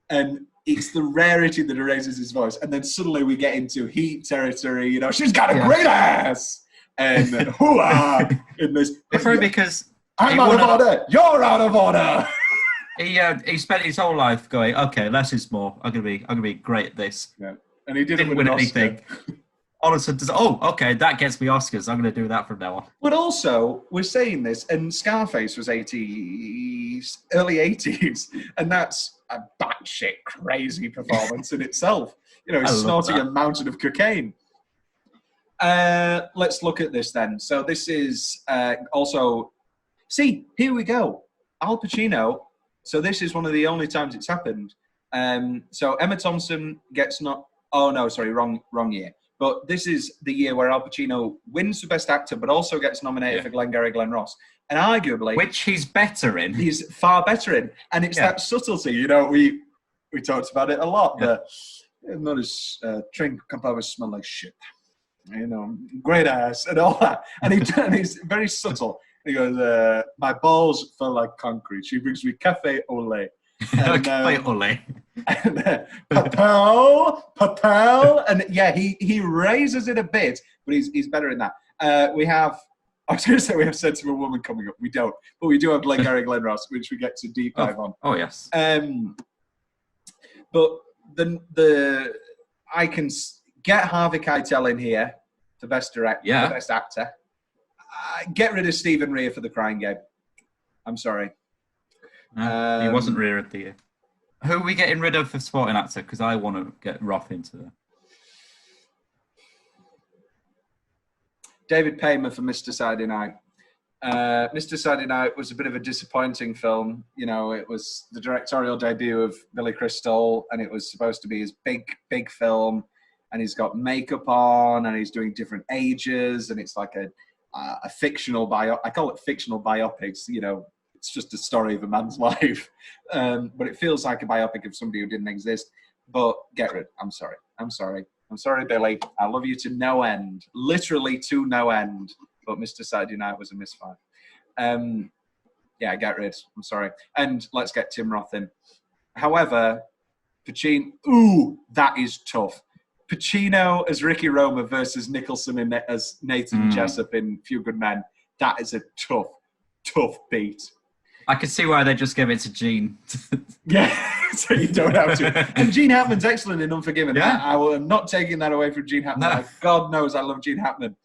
and it's the rarity that raises his voice. And then suddenly we get into Heat territory. You know, she's got a great ass. And hoo-ah, in this. It's probably because I'm out of order. You're out of order. He spent his whole life going, okay, less is more. I'm gonna be great at this. Yeah. And he didn't win anything. All of a sudden, okay, that gets me Oscars. I'm going to do that from now on. But also, we're saying this, and Scarface was 80s, early 80s, and that's a batshit crazy performance in itself. You know, he's snorting a mountain of cocaine. Let's look at this then. So this is also... See, here we go. Al Pacino. So this is one of the only times it's happened. So Emma Thompson gets not... Oh, no, sorry, wrong year. But this is the year where Al Pacino wins for Best Actor, but also gets nominated for Glengarry Glen Ross. And arguably... Which he's better in. He's far better in. And it's that subtlety, you know, we talked about it a lot. Yeah. Not as train compartments smell like shit. You know, great ass and all that. And he's very subtle. He goes, my balls feel like concrete. She brings me cafe au lait. And, cafe au lait. And, Papel, and yeah, he raises it a bit, but he's better in that. I was going to say we have Sense of a Woman coming up. We don't, but we do have Glengarry Glen Ross, which we get to deep dive on. Oh yes. But I can get Harvey Keitel in here for best director, for best actor. Get rid of Stephen Rea for The Crying Game. I'm sorry. He wasn't Rea of the year. Who are we getting rid of for supporting actor? Because I want to get Roth into there. David Paymer for Mr. Saturday Night. Mr. Saturday Night was a bit of a disappointing film. You know, it was the directorial debut of Billy Crystal, and it was supposed to be his big film. And he's got makeup on, and he's doing different ages, and it's like a fictional bio. I call it fictional biopics. You know, it's just a story of a man's life, but it feels like a biopic of somebody who didn't exist. But get rid. I'm sorry, Billy. I love you to no end, literally to no end. But Mr. Saturday Night was a misfire. Yeah, get rid. I'm sorry. And let's get Tim Roth in. However, Pacino. Ooh, that is tough. Pacino as Ricky Roma versus Nicholson as Nathan Jessup in Few Good Men. That is a tough beat. I can see why they just gave it to Gene. Yeah, so you don't have to. And Gene Hackman's excellent in Unforgiven. Yeah. I am not taking that away from Gene Hackman. No. God knows I love Gene Hackman.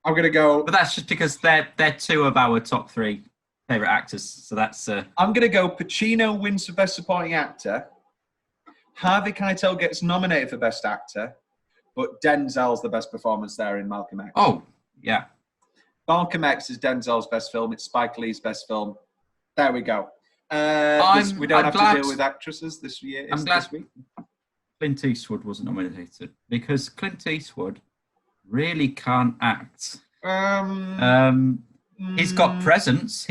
I'm going to go... But that's just because they're two of our top three favourite actors. So that's... I'm going to go Pacino wins for Best Supporting Actor. Harvey Keitel gets nominated for Best Actor. But Denzel's the best performance there in Malcolm X. Oh, yeah. Malcolm X is Denzel's best film. It's Spike Lee's best film. There we go. We don't have to deal with actresses this year. I'm glad Clint Eastwood wasn't nominated because Clint Eastwood really can't act. He's got presence.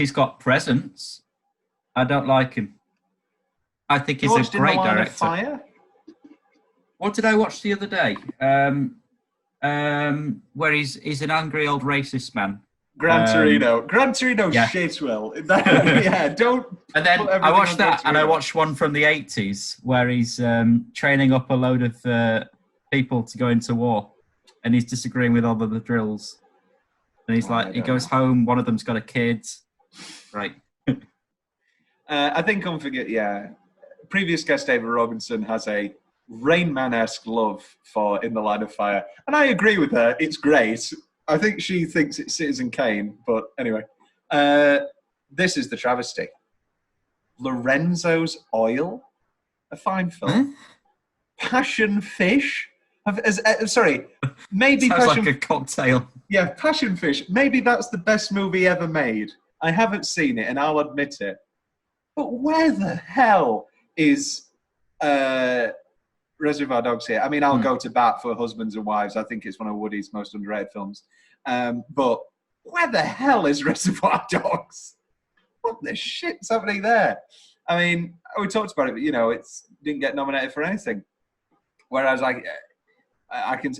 I don't like him. I think he's a great director. Fire? What did I watch the other day? Where he's an angry old racist man. Gran Torino. Gran Torino shit well. Yeah, don't. And then I watched that, and I watched one from the 80s where he's training up a load of people to go into war, and he's disagreeing with all of the drills. And he's he goes home. One of them's got a kid. Right. I think previous guest David Robinson has a Rain Man-esque love for In the Line of Fire. And I agree with her. It's great. I think she thinks it's Citizen Kane. But anyway, this is the travesty. Lorenzo's Oil, a fine film. Passion Fish. Maybe sounds Passion... like a cocktail. Yeah, Passion Fish. Maybe that's the best movie ever made. I haven't seen it, and I'll admit it. But where the hell is Reservoir Dogs here? I mean, I'll go to bat for Husbands and Wives. I think it's one of Woody's most underrated films. But where the hell is Reservoir Dogs? What the shit's happening there? I mean, we talked about it, but, it didn't get nominated for anything. Whereas I can...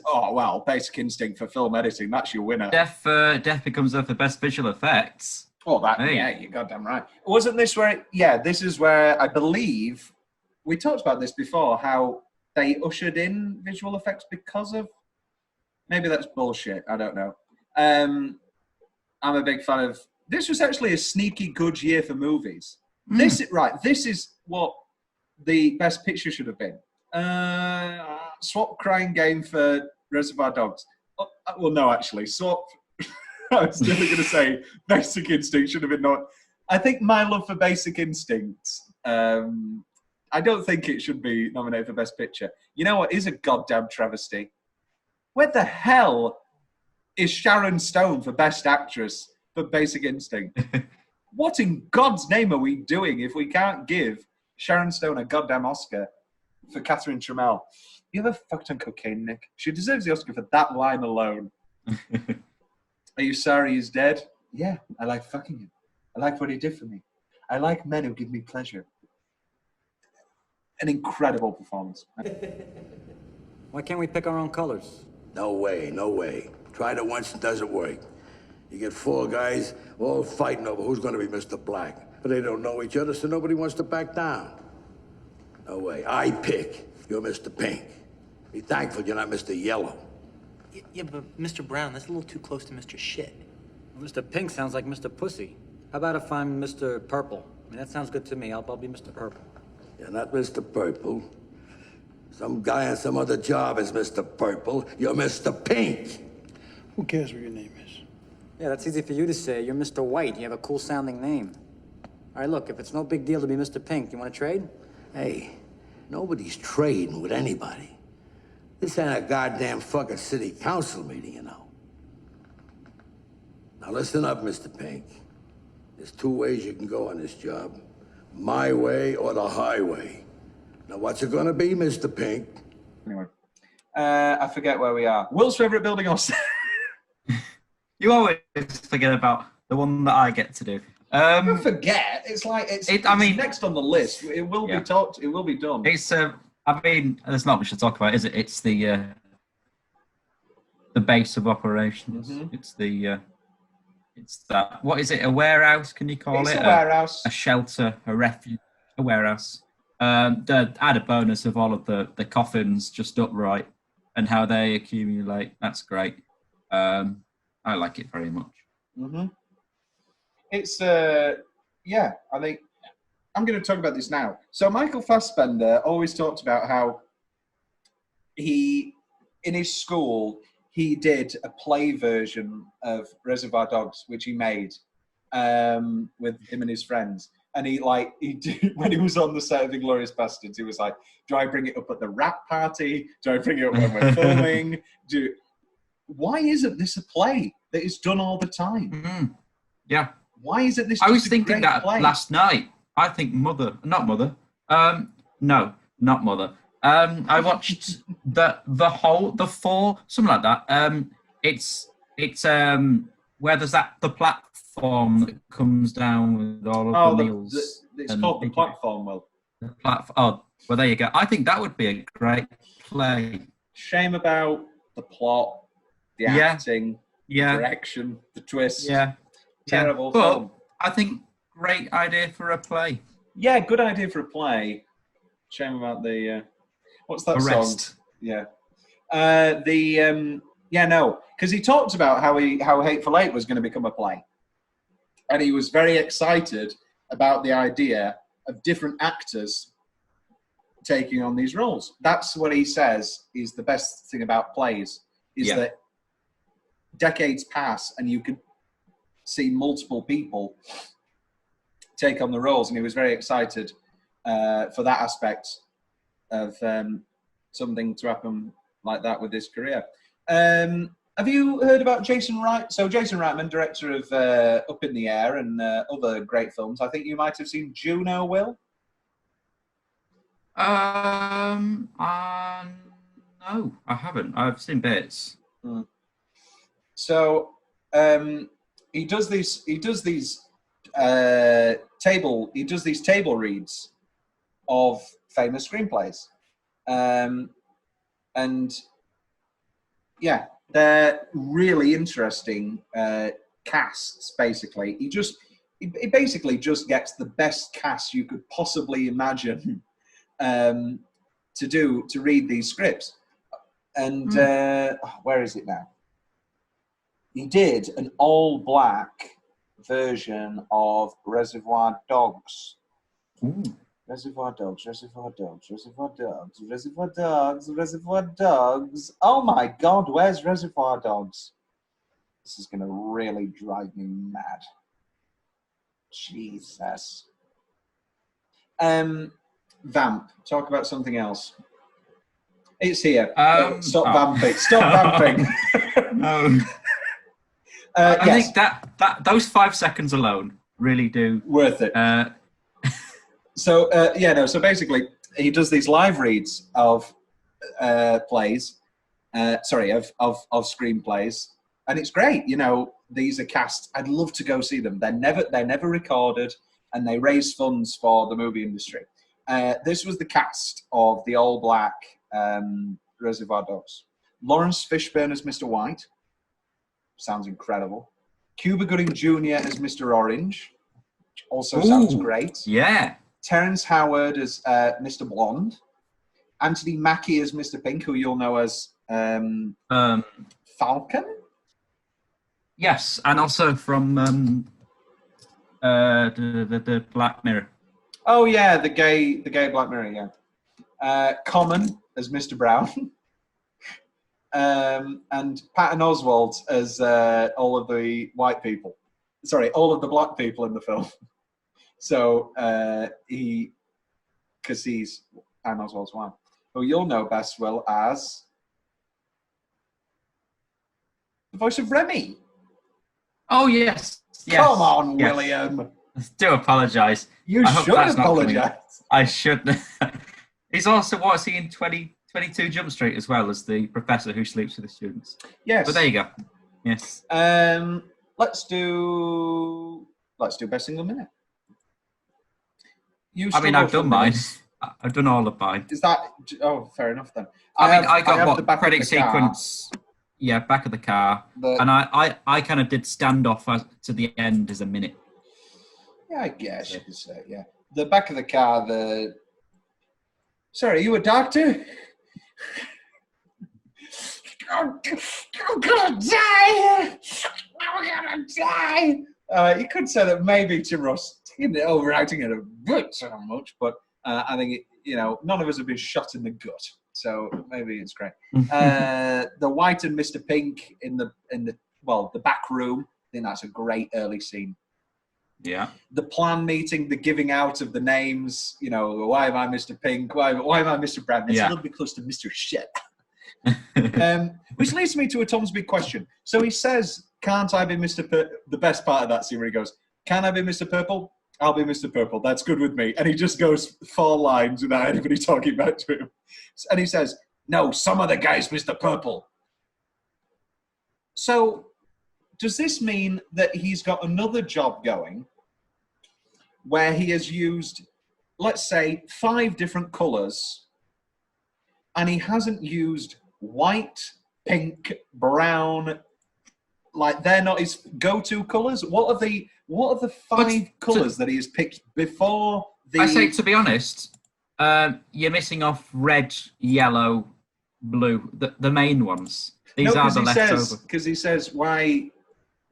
Oh, well, Basic Instinct for film editing. That's your winner. Death becomes up for Best Visual Effects. Oh, that, Hey. yeah, you're goddamn right. Wasn't this where, this is where I believe, we talked about this before, how they ushered in visual effects because of, maybe that's bullshit, I don't know. I'm a big fan of, this was actually a sneaky good year for movies. This is what the best picture should have been. Swap Crying Game for Reservoir Dogs. Well, no, actually, swap. I was still going to say Basic Instinct should have been not. I think My Love for Basic Instinct. I don't think it should be nominated for Best Picture. You know what is a goddamn travesty? Where the hell is Sharon Stone for Best Actress for Basic Instinct? What in God's name are we doing if we can't give Sharon Stone a goddamn Oscar for Catherine Trammell? You ever fucked on cocaine, Nick? She deserves the Oscar for that line alone. Are you sorry he's dead? Yeah, I like fucking him. I like what he did for me. I like men who give me pleasure. An incredible performance. Why can't we pick our own colors? No way, no way. Tried it once, it doesn't work. You get 4 guys all fighting over who's going to be Mr. Black. But they don't know each other, so nobody wants to back down. No way. I pick. You're Mr. Pink. Be thankful you're not Mr. Yellow. Yeah, but Mr. Brown, that's a little too close to Mr. Shit. Well, Mr. Pink sounds like Mr. Pussy. How about if I'm Mr. Purple? I mean, that sounds good to me. I'll be Mr. Purple. You're not Mr. Purple. Some guy on some other job is Mr. Purple. You're Mr. Pink. Who cares what your name is? Yeah, that's easy for you to say. You're Mr. White. You have a cool-sounding name. All right, look, if it's no big deal to be Mr. Pink, you want to trade? Hey, nobody's trading with anybody. This ain't a goddamn fucking city council meeting, you know. Now listen up, Mr. Pink. There's 2 ways you can go on this job. My way or the highway. Now what's it gonna be, Mr. Pink? Anyway, I forget where we are. Will's favourite building or You always forget about the one that I get to do. Don't forget. It's like it's next on the list. It will be talked. It will be done. It's I mean, there's not much to talk about, is it? It's the base of operations. Mm-hmm. It's that. What is it? A warehouse? Can you call it? A warehouse. A shelter, a refuge, a warehouse. They add a bonus of all of the coffins just upright and how they accumulate. That's great. I like it very much. Mm-hmm. It's I think I'm going to talk about this now. So Michael Fassbender always talked about how in his school he did a play version of Reservoir Dogs, which he made with him and his friends. And he did, when he was on the set of Inglourious Bastards, he was like, "Do I bring it up at the rap party? Do I bring it up when we're filming? Why isn't this a play that is done all the time?" Mm-hmm. Yeah. Why isn't this? I was thinking that play? last night. I think not Mother. I watched the 4, something like that. It's where there's the platform that comes down with all of the meals. It's called The Platform, Will. The platform. Well, there you go. I think that would be a great play. Shame about the plot, the acting, the direction, the twist. Yeah. Terrible But film. I think great idea for a play. Yeah, good idea for a play. Shame about the what's that Arrest. song? Yeah. Because he talked about how Hateful Eight was going to become a play, and he was very excited about the idea of different actors taking on these roles. That's what he says is the best thing about plays is that decades pass and you can see multiple people take on the roles, and he was very excited for that aspect of something to happen like that with his career. Have you heard about Jason Reitman? So Jason Reitman, director of Up in the Air and other great films. I think you might have seen Juno, Will? No, I haven't. I've seen bits. So he does these table reads of famous screenplays, and they're really interesting casts. Basically, It basically just gets the best cast you could possibly imagine to read these scripts. And where is it now? He did an all-black version of Reservoir Dogs. Ooh. Reservoir Dogs, Reservoir Dogs, Reservoir Dogs, Reservoir Dogs, Reservoir Dogs. Oh my God, where's Reservoir Dogs? This is going to really drive me mad. Jesus. Vamp. Talk about something else. It's here. Stop vamping. Stop vamping. No. I think that those 5 seconds alone really do worth it. So basically, he does these live reads of plays, of screenplays, and it's great. You know, these are cast. I'd love to go see them. They're never recorded, and they raise funds for the movie industry. This was the cast of the All Black Reservoir Dogs. Lawrence Fishburne as Mr. White. Sounds incredible. Cuba Gooding Jr. as Mr. Orange. Also sounds great. Yeah. Terrence Howard as Mr. Blonde. Anthony Mackie as Mr. Pink, who you'll know as Falcon. Yes, and also from the Black Mirror. Oh yeah, the gay Black Mirror. Yeah. Common as Mr. Brown. And Patton Oswalt as all of the white people. Sorry, all of the black people in the film. So because he's Patton Oswalt's wife, who you'll know best, Will, as the voice of Remy. Oh yes. Come on, yes. William. I do apologise. You should apologise. I should. He's also he in 22 Jump Street as well as the professor who sleeps with the students. Yes. But there you go. Yes. Let's do best single minute. I've done mine. I've done all of mine. Is that? Oh, fair enough then. I got the credit sequence. Yeah, back of the car, and I kind of did standoff to the end as a minute. Yeah, I guess you could say. Yeah, the back of the car. Sorry, are you a doctor? I'm gonna die! I'm gonna die! You could say that maybe Tim Ross overacting it a bit so much, but I think none of us have been shot in the gut, so maybe it's great. The White and Mr. Pink in the back room. I think that's a great early scene. Yeah. The plan meeting, the giving out of the names. Why am I Mr. Pink? Why am I Mr. Brown? It's a little bit close to Mr. Shit. Which leads me to a Tom's big question. So he says, "Can't I be Mr. The best part of that scene where he goes, "Can I be Mr. Purple? I'll be Mr. Purple. That's good with me." And he just goes 4 lines without anybody talking back to him. And he says, "No, some of the guy's Mr. Purple." So does this mean that he's got another job going where he has used, let's say, 5 different colours, and he hasn't used white, pink, brown, like they're not his go-to colours? What are the 5 colours that he has picked before the... I say, to be honest, you're missing off red, yellow, blue, the main ones. These are the leftover. Because he says, why,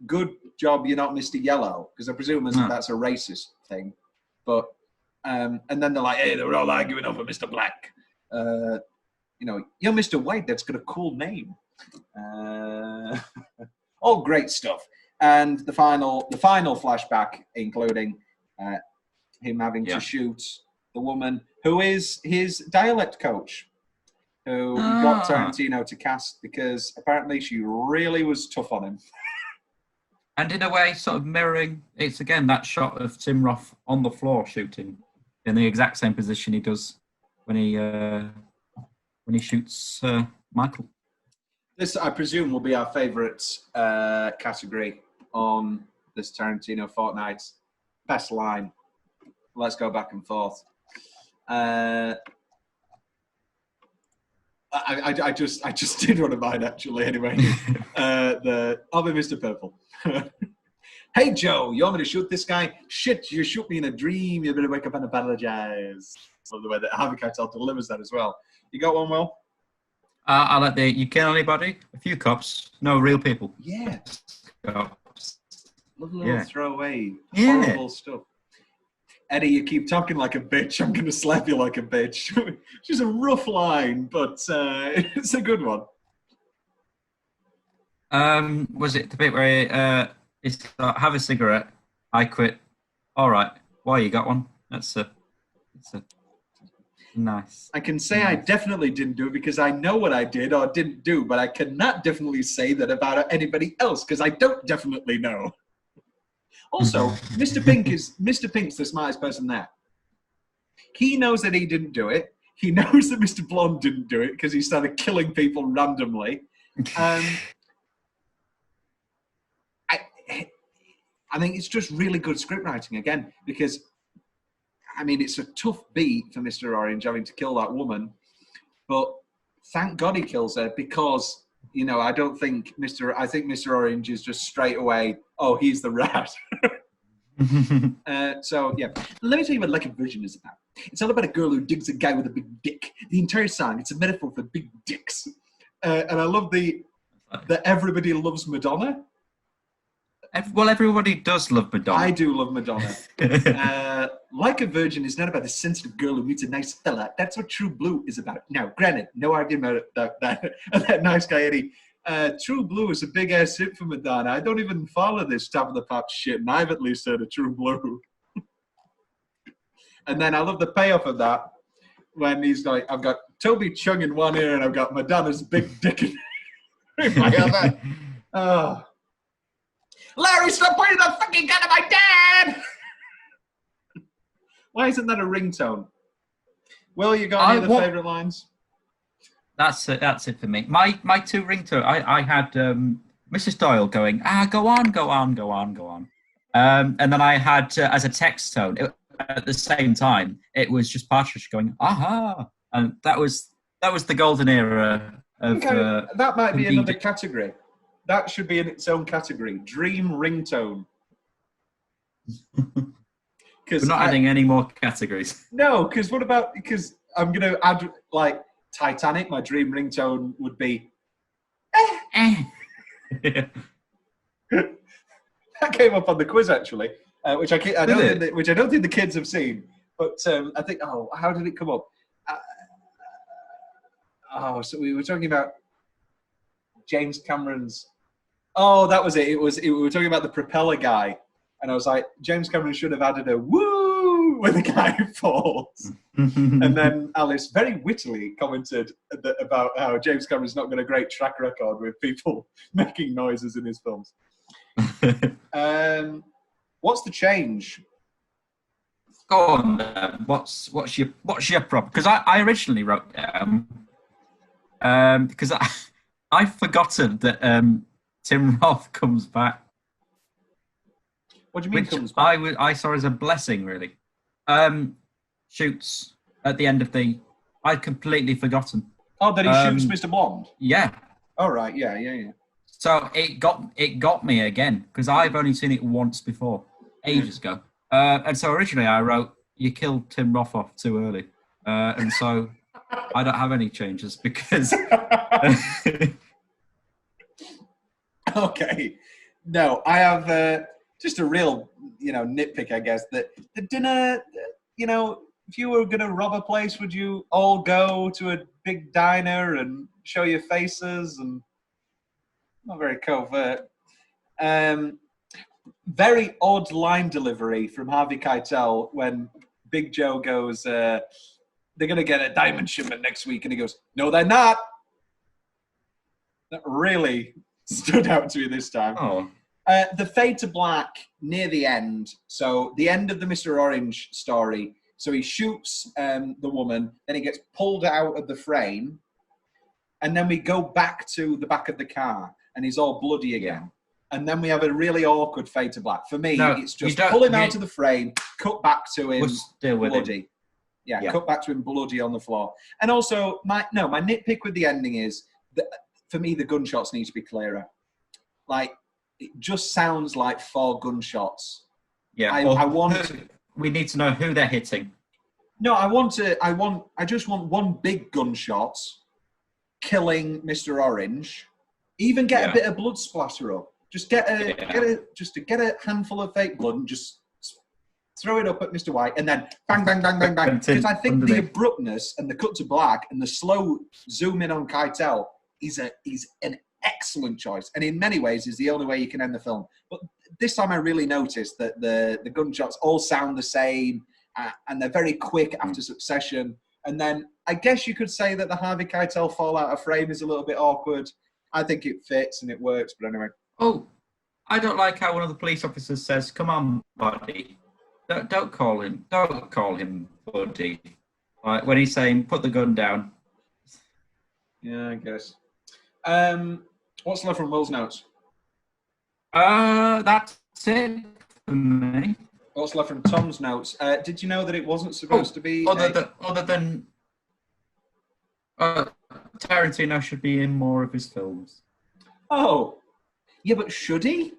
good job you're not Mr. Yellow, because I presume that's a racist thing. But, and then they're like, hey, they were all arguing over Mr. Black. You're Mr. White, that's got a cool name. All great stuff. And the final flashback, including him having to shoot the woman who is his dialect coach, who got Tarantino to cast because apparently she really was tough on him. And in a way, sort of mirroring, it's again that shot of Tim Roth on the floor shooting in the exact same position he does when he shoots Michael. This, I presume, will be our favourite category on this Tarantino Fortnight. Best line. Let's go back and forth. I just did one of mine actually. Anyway, I'll be Mr. Purple. Hey, Joe, you want me to shoot this guy? Shit, you shoot me in a dream. You better wake up and apologize. So the way that Harvey Keitel delivers that as well. You got one, Will? I like the you kill anybody? A few cops, no real people. Yeah. Cops. Little throwaway, horrible stuff. Eddie, you keep talking like a bitch. I'm going to slap you like a bitch. She's a rough line, but it's a good one. Was it the bit where it's have a cigarette, I quit. All right. Why you got one? It's a nice. I can say I definitely didn't do it because I know what I did or didn't do, but I cannot definitely say that about anybody else because I don't definitely know. Also, Mr. Pink's the smartest person there. He knows that he didn't do it. He knows that Mr. Blonde didn't do it because he started killing people randomly. I think it's just really good script writing again because, I mean, it's a tough beat for Mr. Orange having to kill that woman, but thank God he kills her because, you know, I think Mr. Orange is just straight away, oh, he's the rat. So, yeah. Let me tell you what Lucky Version is about. It's all about a girl who digs a guy with a big dick. The entire song, it's a metaphor for big dicks. And I love that everybody loves Madonna. Well, everybody does love Madonna. I do love Madonna. Like a Virgin is not about a sensitive girl who meets a nice fella. That's what True Blue is about. Now, granted, no argument about that nice guy, Eddie. True Blue is a big-ass hit for Madonna. I don't even follow this Top of the Pops shit, and I've at least heard of True Blue. And then I love the payoff of that when he's like, I've got Toby Chung in one ear and I've got Madonna's big dick in my other. Oh. Larry, stop pointing the fucking gun at my dad! Why isn't that a ringtone? Will, you got any other favourite lines? That's it for me. My two ringtones, I had Mrs. Doyle going, go on. And then I had, as a text tone, at the same time, it was just Partridge going, aha! And that was the golden era of... that might be another category. That should be in its own category. Dream ringtone. We're not adding any more categories. No, because I'm going to add, like, Titanic, my dream ringtone would be... That came up on the quiz, actually, which I don't think the kids have seen. But I think, how did it come up? So we were talking about James Cameron's... Oh, that was it. We were talking about the propeller guy. And I was like, James Cameron should have added a woo when the guy falls. And then Alice very wittily commented about how James Cameron's not got a great track record with people making noises in his films. What's the change? Go on, what's your problem? Because I originally wrote down because I've forgotten that Tim Roth comes back. What do you mean comes back? I saw as a blessing, really. Shoots at the end of the... I'd completely forgotten. Oh, that he shoots Mr. Blonde? Yeah. Oh, right, yeah. So it got me again, because I've only seen it once before, ages ago. And so originally I wrote, you killed Tim Roth off too early. And so I don't have any changes, because... Okay. No, I have just a real, nitpick, I guess, that the dinner, if you were going to rob a place, would you all go to a big diner and show your faces? And not very covert. Very odd line delivery from Harvey Keitel when Big Joe goes, they're going to get a diamond shipment next week. And he goes, no, they're not. That really stood out to me this time. Oh. The fade to black near the end. So the end of the Mr. Orange story. So he shoots the woman, then he gets pulled out of the frame, and then we go back to the back of the car, and he's all bloody again. And then we have a really awkward fade to black. For me, it's just pull him out of the frame, cut back to him bloody. Yeah, cut back to him bloody on the floor. And also, my nitpick with the ending is that for me, the gunshots need to be clearer. Like, it just sounds like 4 gunshots. Yeah, I want. We need to know who they're hitting. No, I just want one big gunshot killing Mr. Orange. Even get a bit of blood splatter up. Just get a handful of fake blood and just throw it up at Mr. White, and then bang, bang, bang, bang, bang. Because I think the abruptness and the cut to black and the slow zoom in on Keitel is an excellent choice, and in many ways is the only way you can end the film. But this time I really noticed that the gunshots all sound the same, and they're very quick after succession. And then I guess you could say that the Harvey Keitel fall out of frame is a little bit awkward. I think it fits and it works, but anyway. Oh, I don't like how one of the police officers says, "Come on, buddy." Don't call him buddy. Like, when he's saying, "Put the gun down." Yeah, I guess. What's left from Will's notes? That's it for me. What's left from Tom's notes? Did you know that it wasn't supposed to be other than Tarantino should be in more of his films? Oh, yeah, but should he?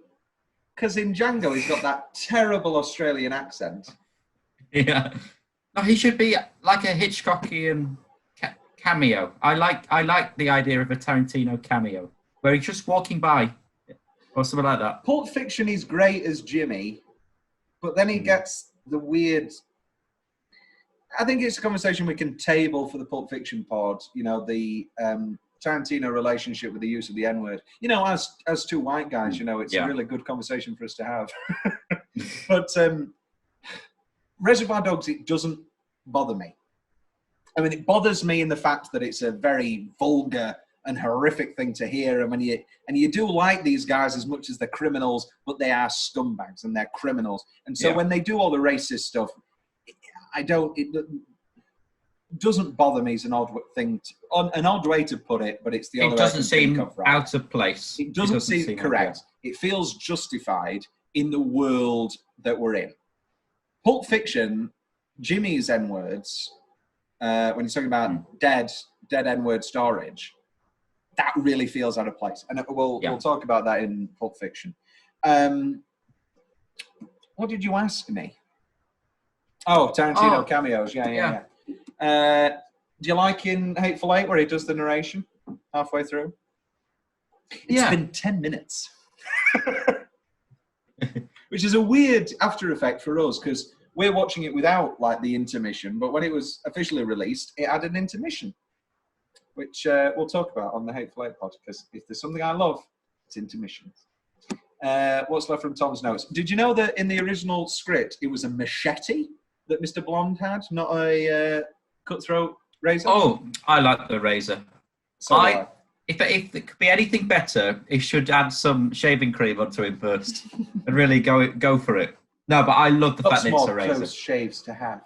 Because in Django, he's got that terrible Australian accent. Yeah, no, he should be like a Hitchcockian cameo. I like the idea of a Tarantino cameo where he's just walking by or something like that. Pulp Fiction is great as Jimmy, but then he gets the weird. I think it's a conversation we can table for the Pulp Fiction pod. You know, the Tarantino relationship with the use of the N-word. You know, as 2 white guys, you know, it's a really good conversation for us to have. But Reservoir Dogs, it doesn't bother me. I mean, it bothers me in the fact that it's a very vulgar and horrific thing to hear. And you do like these guys as much as they're criminals, but they are scumbags and they're criminals. And so when they do all the racist stuff, it doesn't bother me. It's an odd thing, an odd way to put it, but it's the only way I can think of, right? Out of place. It doesn't seem correct. It feels justified in the world that we're in. Pulp Fiction, Jimmy's N-words, when he's talking about dead N-word storage, that really feels out of place. And we'll talk about that in Pulp Fiction. What did you ask me? Oh, Tarantino cameos. Yeah. Do you like in Hateful Eight where he does the narration halfway through? It's been 10 minutes. Which is a weird after effect for us because we're watching it without like the intermission, but when it was officially released, it had an intermission, which we'll talk about on the Hateful Eight pod, because if there's something I love, it's intermissions. What's left from Tom's notes? Did you know that in the original script, it was a machete that Mr. Blonde had, not a cutthroat razor? Oh, I like the razor. So if it could be anything better, he should add some shaving cream onto him first and really go for it. No, but I love the fact that it's a razor. Close shaves to have.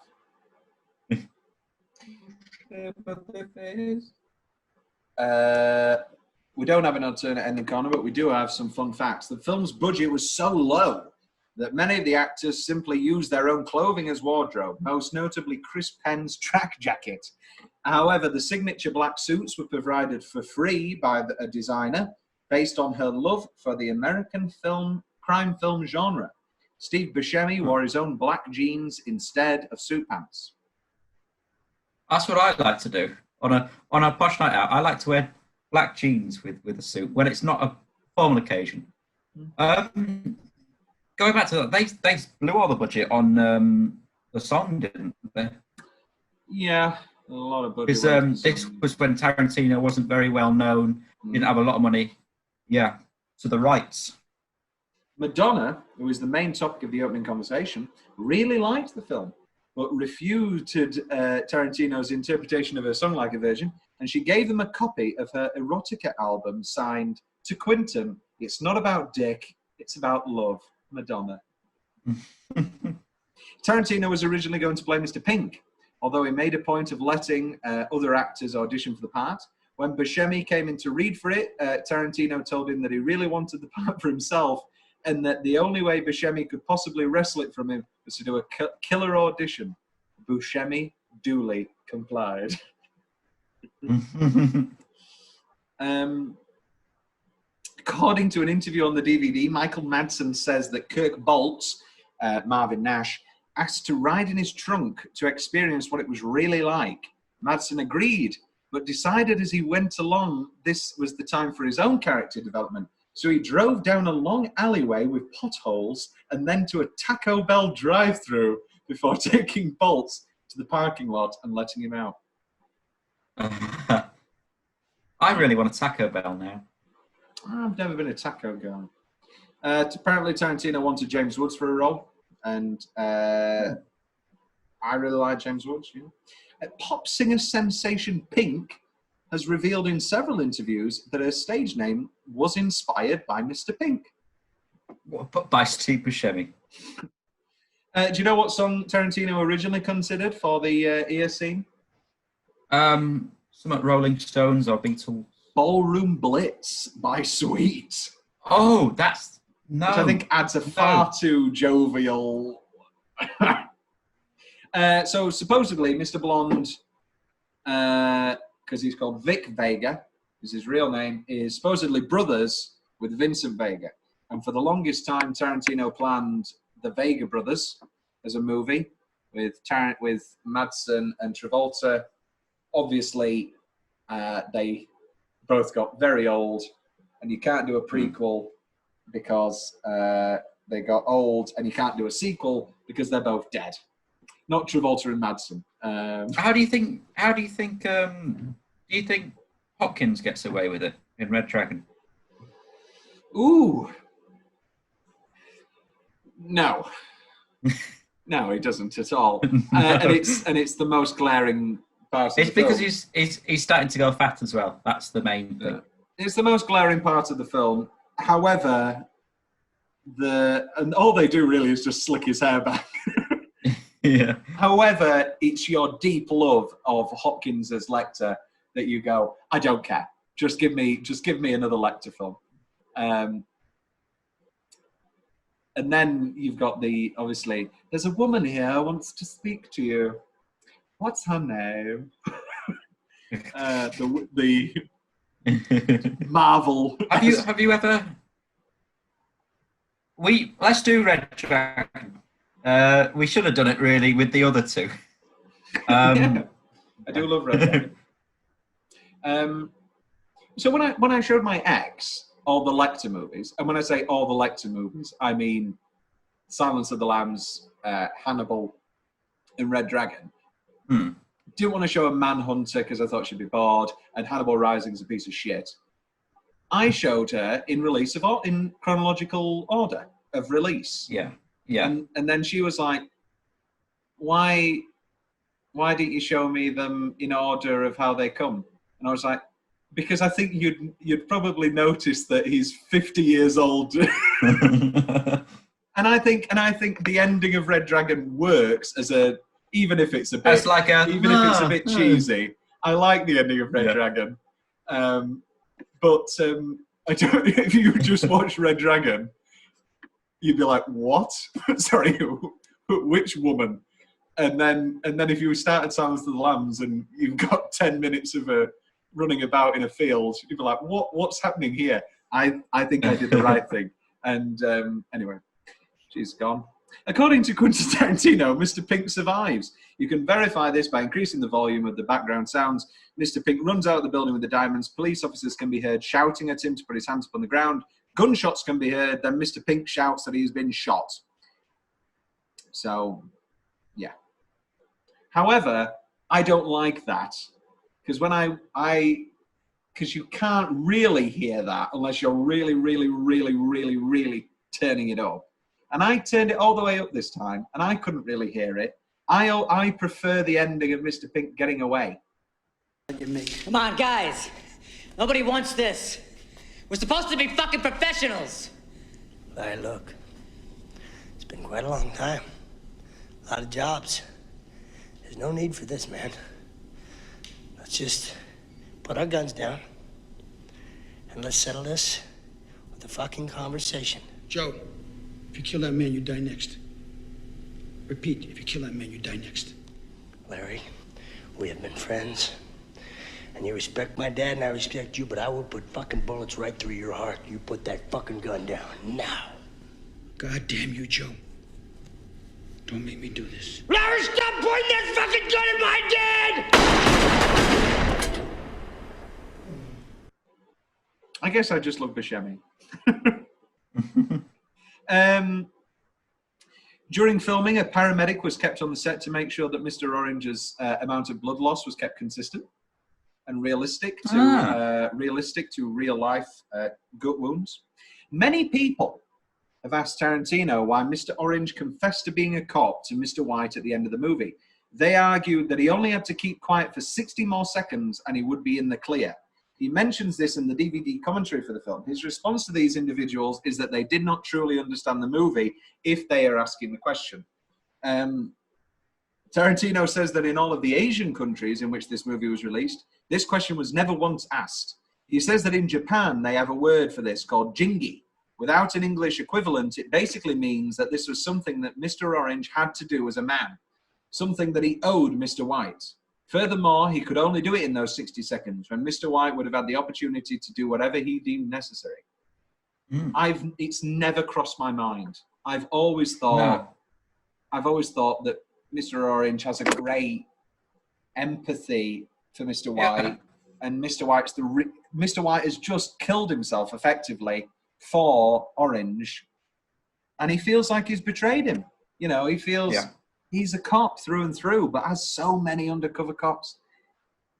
We don't have an alternate ending corner, but we do have some fun facts. The film's budget was so low that many of the actors simply used their own clothing as wardrobe, most notably Chris Penn's track jacket. However, the signature black suits were provided for free by a designer based on her love for the American crime film genre. Steve Buscemi wore his own black jeans instead of suit pants. That's what I like to do. On a posh night out, I like to wear black jeans with a suit when it's not a formal occasion. Going back to that, they blew all the budget on the song, didn't they? Yeah, a lot of budget. Because this was when Tarantino wasn't very well known, didn't have a lot of money. Yeah, to the rights. Madonna, who is the main topic of the opening conversation, really liked the film, but refuted Tarantino's interpretation of her song-like version, and she gave them a copy of her erotica album signed, "To Quentin, it's not about dick, it's about love, Madonna." Tarantino was originally going to play Mr. Pink, although he made a point of letting other actors audition for the part. When Buscemi came in to read for it, Tarantino told him that he really wanted the part for himself, and that the only way Buscemi could possibly wrestle it from him was to do a killer audition. Buscemi duly complied. According to an interview on the DVD, Michael Madsen says that Kirk Boltz, Marvin Nash, asked to ride in his trunk to experience what it was really like. Madsen agreed, but decided as he went along this was the time for his own character development. So he drove down a long alleyway with potholes and then to a Taco Bell drive-thru before taking Boltz to the parking lot and letting him out. I really want a Taco Bell now. I've never been a taco guy. Apparently Tarantino wanted James Woods for a role, and I really like James Woods. Yeah. Pop singer sensation Pink has revealed in several interviews that her stage name was inspired by Mr. Pink. By Steve Buscemi. Do you know what song Tarantino originally considered for the ear scene? Some Rolling Stones or Beatles. Ballroom Blitz by Sweet. Oh, that's... No. Which I think adds a far too jovial... So supposedly Mr. Blonde, because he's called Vic Vega, is his real name, is supposedly brothers with Vincent Vega. And for the longest time, Tarantino planned The Vega Brothers as a movie with Madsen and Travolta. Obviously, they both got very old, and you can't do a prequel because they got old, and you can't do a sequel because they're both dead. Not Travolta and Madsen. How do you think Hopkins gets away with it in Red Dragon? Ooh. No. No, he doesn't at all. And it's the most glaring part of the film. It's because he's starting to go fat as well. That's the main thing. It's the most glaring part of the film. However, and all they do really is just slick his hair back. Yeah. However, it's your deep love of Hopkins as Lecter that you go, I don't care. Just give me another Lecter film. And then you've got obviously, there's a woman here who wants to speak to you. What's her name? The Marvel. Have you ever? Let's do Red Dragon. We should have done it really with the other two. Yeah, I do love Red Dragon. So when I showed my ex all the Lecter movies, and when I say all the Lecter movies, I mean Silence of the Lambs, Hannibal, and Red Dragon. Didn't want to show a Manhunter because I thought she'd be bored, and Hannibal Rising's a piece of shit. I showed her in chronological order of release. Yeah, yeah. And then she was like, "Why didn't you show me them in order of how they come?" And I was like, "Because I think you'd probably notice that he's 50 years old." And I think the ending of Red Dragon works even if it's a bit cheesy. I like the ending of Red Dragon. But I don't. If you just watch Red Dragon, you'd be like, "What? Sorry, which woman?" And then if you started Silence of the Lambs and you've got 10 minutes of her running about in a field, you'd be like, "What's happening here?" I think I did the right thing. And anyway, she's gone. According to Quentin Tarantino, Mr. Pink survives. You can verify this by increasing the volume of the background sounds. Mr. Pink runs out of the building with the diamonds. Police officers can be heard shouting at him to put his hands up on the ground. Gunshots can be heard. Then Mr. Pink shouts that he's been shot. So, yeah. However, I don't like that. Because because you can't really hear that unless you're really, really, really, really, really turning it up. And I turned it all the way up this time, and I couldn't really hear it. I prefer the ending of Mr. Pink getting away. Come on, guys. Nobody wants this. We're supposed to be fucking professionals. Hey, look. It's been quite a long time. A lot of jobs. There's no need for this, man. Let's just put our guns down and let's settle this with a fucking conversation. Joe, if you kill that man, you die next. Repeat, if you kill that man, you die next. Larry, we have been friends, And you respect my dad and I respect you, but I will put fucking bullets right through your heart. You put that fucking gun down now. God damn you, Joe. Don't make me do this. Larry, stop pointing that fucking gun at my dad! I guess I just love Buscemi. During filming, a paramedic was kept on the set to make sure that Mr. Orange's amount of blood loss was kept consistent and realistic to real life gut wounds. Many people have asked Tarantino why Mr. Orange confessed to being a cop to Mr. White at the end of the movie. They argued that he only had to keep quiet for 60 more seconds and he would be in the clear. He mentions this in the DVD commentary for the film. His response to these individuals is that they did not truly understand the movie if they are asking the question. Tarantino says that in all of the Asian countries in which this movie was released, this question was never once asked. He says that in Japan, they have a word for this called jingi. Without an English equivalent, it basically means that this was something that Mr. Orange had to do as a man, something that he owed Mr. White. Furthermore, he could only do it in those 60 seconds when Mr. White would have had the opportunity to do whatever he deemed necessary. It's never crossed my mind. I've always thought that Mr. Orange has a great empathy for Mr. White, and Mr. White has just killed himself effectively for Orange, and he feels like he's betrayed him. You know, he feels he's a cop through and through, but as so many undercover cops,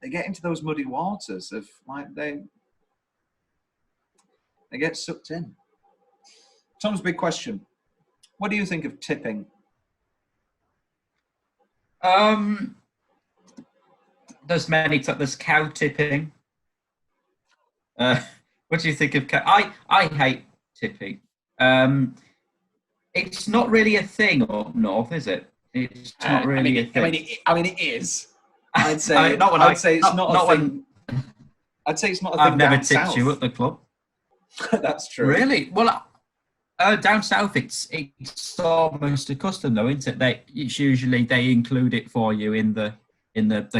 they get into those muddy waters of like they get sucked in. Tom's big question: what do you think of tipping? There's there's cow tipping. What do you think of cow? I hate tipping. It's not really a thing up north, is it? It's not really a thing. I mean, it is. I'd say I'd say it's not a thing. I'd say it's not a thing. I've never down tipped south. you at the club. That's true. Really? Well, down south, it's almost a custom, though, isn't it? It's usually they include it for you in the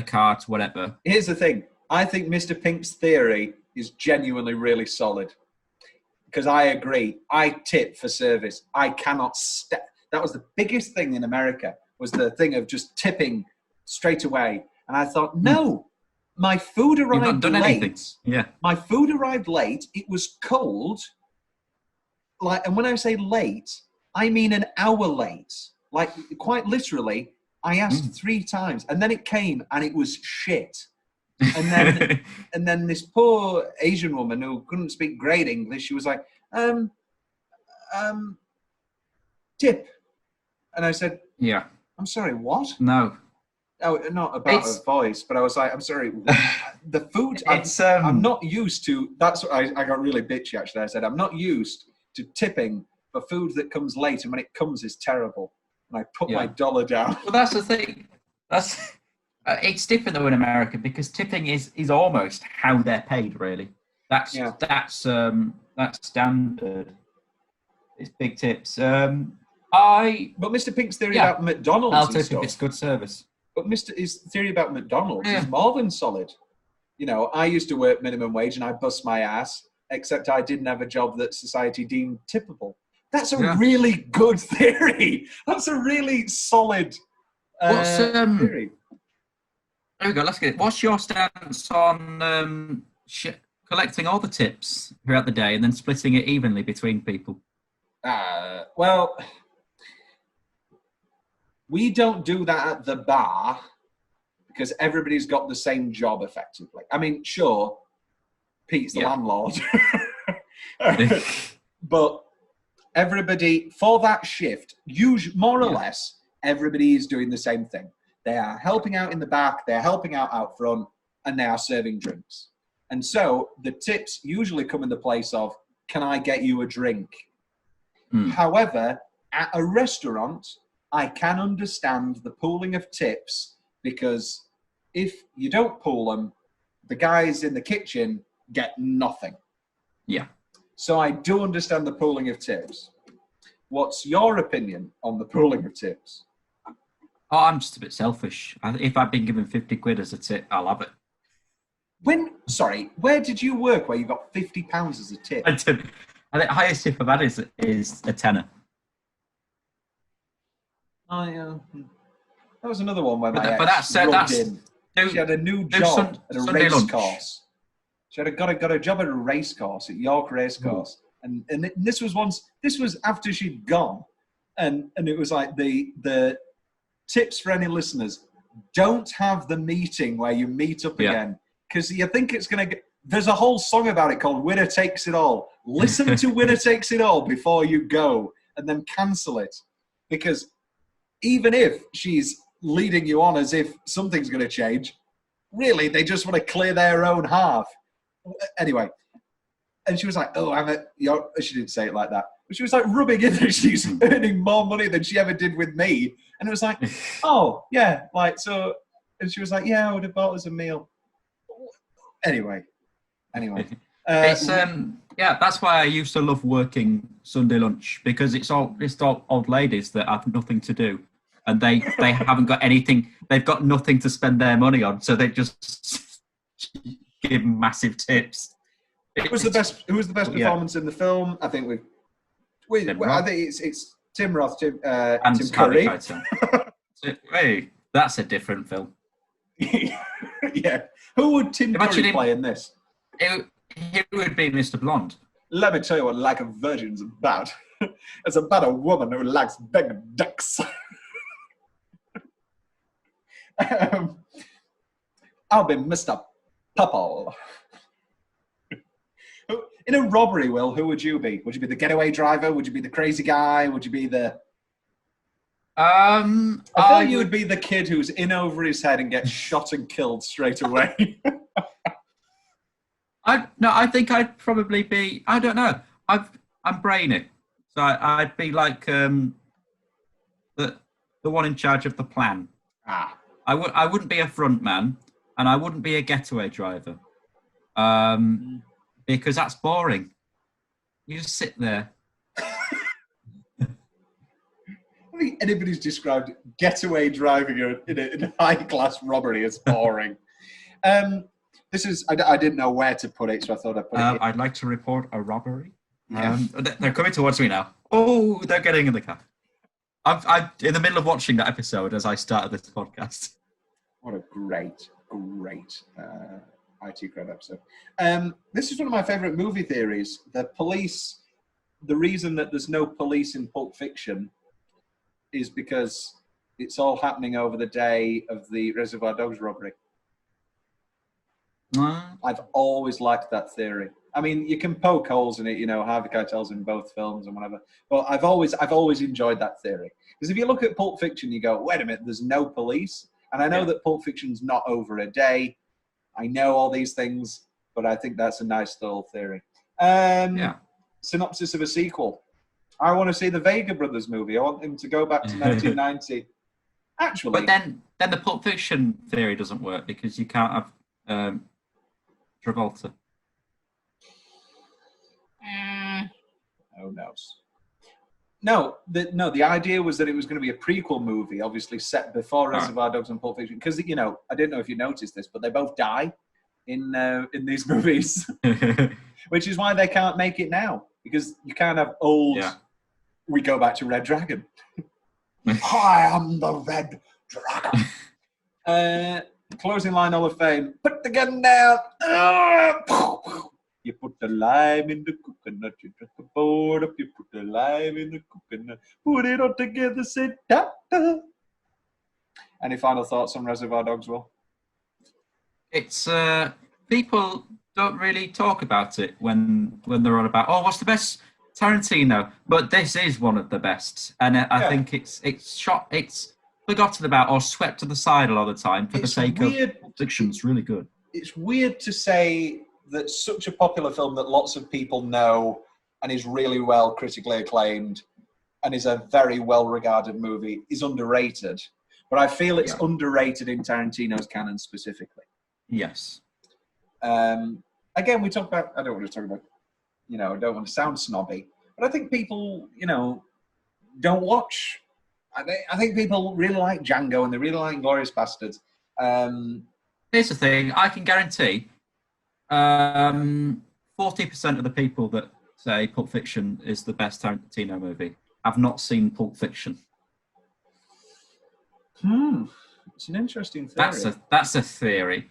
cart, whatever. Here's the thing. I think Mr. Pink's theory is genuinely really solid. Because I agree. I tip for service. I cannot that was the biggest thing in America, was the thing of just tipping straight away. And I thought, no, my food arrived late. Anything. Yeah. My food arrived late. It was cold. And when I say late, I mean an hour late. Like, quite literally, I asked 3 times, and then it came, and it was shit. And then, and then this poor Asian woman who couldn't speak great English, she was like, tip. And I said, yeah. I'm sorry, what? No. Oh, not about her voice, but I was like, I'm sorry, the food, I'm not used to, that's what I got really bitchy, actually. I said, I'm not used to tipping for food that comes late, and when it comes, it's terrible. And I put my $1 down. Well, that's the thing. It's different though in America, because tipping is almost how they're paid. Really, that's standard. It's big tips. But Mr. Pink's theory about McDonald's, I'll tip if it's good service. But his theory about McDonald's is more than solid. You know, I used to work minimum wage and I bust my ass, except I didn't have a job that society deemed tippable. That's a really good theory. That's a really solid theory. There we go. Let's get it. What's your stance on collecting all the tips throughout the day and then splitting it evenly between people? Well, we don't do that at the bar because everybody's got the same job effectively. I mean, sure, Pete's the landlord. But everybody, for that shift, more or less, everybody is doing the same thing. They are helping out in the back, they're helping out front, and they are serving drinks. And so the tips usually come in the place of, can I get you a drink? However, at a restaurant, I can understand the pooling of tips, because if you don't pool them, the guys in the kitchen get nothing. Yeah. So I do understand the pooling of tips. What's your opinion on the pooling of tips? Oh, I'm just a bit selfish. If I've been given 50 quid as a tip, I'll have it. Where did you work where you got £50 as a tip? I think the highest tip I've had is a tenner. That was another one where my ex rubbed in. She had a new job at a race course. She had got a job at a race course at York Race Course, and this was after she'd gone, and it was like the tips for any listeners: don't have the meeting where you meet up again, because you think it's gonna get. There's a whole song about it called "Winner Takes It All." Listen to "Winner Takes It All" before you go, and then cancel it, because even if she's leading you on as if something's going to change, really, they just want to clear their own half. Anyway, and she was like, "Oh, she didn't say it like that, but she was like rubbing in that she's earning more money than she ever did with me." And it was like, "Oh, yeah, like so." And she was like, "Yeah, I would have bought us a meal." Anyway, it's that's why I used to love working Sunday lunch, because it's all old ladies that have nothing to do. And they haven't got anything. They've got nothing to spend their money on, so they just give massive tips. Who was the best performance in the film? I think I think it's Tim Roth, Tim Curry. Hey, that's a different film. Yeah, who would Tim Curry play in this? He would be Mr. Blonde. Let me tell you what Like a Virgin's about. It's about a woman who likes begging ducks. I'll be Mr. Pupple. In a robbery, Will, who would you be? Would you be the getaway driver? Would you be the crazy guy? Would you be the... I thought you would be the kid who's in over his head and gets shot and killed straight away. I think I'd probably be... I don't know. I'm brainy. So I'd be like the one in charge of the plan. I wouldn't be a front man, and I wouldn't be a getaway driver, because that's boring. You just sit there. I don't think anybody's described getaway driving in a high-class robbery as boring. This is I didn't know where to put it, so I thought I'd put it. I'd like to report a robbery. They're coming towards me now. Oh, they're getting in the car. I'm in the middle of watching that episode as I started this podcast. What a great IT Crowd episode. This is one of my favourite movie theories. The reason that there's no police in Pulp Fiction is because it's all happening over the day of the Reservoir Dogs robbery. I've always liked that theory. I mean, you can poke holes in it, Harvey Keitel's in both films and whatever. But I've always enjoyed that theory. Because if you look at Pulp Fiction, you go, wait a minute, there's no police. And I know that Pulp Fiction's not over a day. I know all these things, but I think that's a nice little theory. Synopsis of a sequel. I want to see the Vega Brothers movie. I want them to go back to 1990. Actually. But then the Pulp Fiction theory doesn't work because you can't have Travolta. Who knows? No, the idea was that it was going to be a prequel movie, obviously set before Reservoir Dogs and Pulp Fiction. Because, I don't know if you noticed this, but they both die in these movies. Which is why they can't make it now. Because you can't have old... Yeah. We go back to Red Dragon. I am the Red Dragon. Closing line Hall of Fame. Put the gun down. You put the lime in the coconut. You drink the board up. You put the lime in the coconut. Put it all together. Say da da. Any final thoughts on Reservoir Dogs, Will? It's people don't really talk about it when they're on about what's the best Tarantino, but this is one of the best, and I think it's forgotten about or swept to the side a lot of the time for the sake of fiction's really good. It's weird to say that such a popular film that lots of people know and is really well critically acclaimed and is a very well regarded movie is underrated, but I feel it's underrated in Tarantino's canon specifically. Yes. Again, we talk about. I don't want to talk about. I don't want to sound snobby, but I think people, don't watch. I think people really like Django and they really like Glorious Bastards. Here's the thing: I can guarantee 40% of the people that say Pulp Fiction is the best Tarantino movie have not seen Pulp Fiction. It's an interesting theory. That's a theory.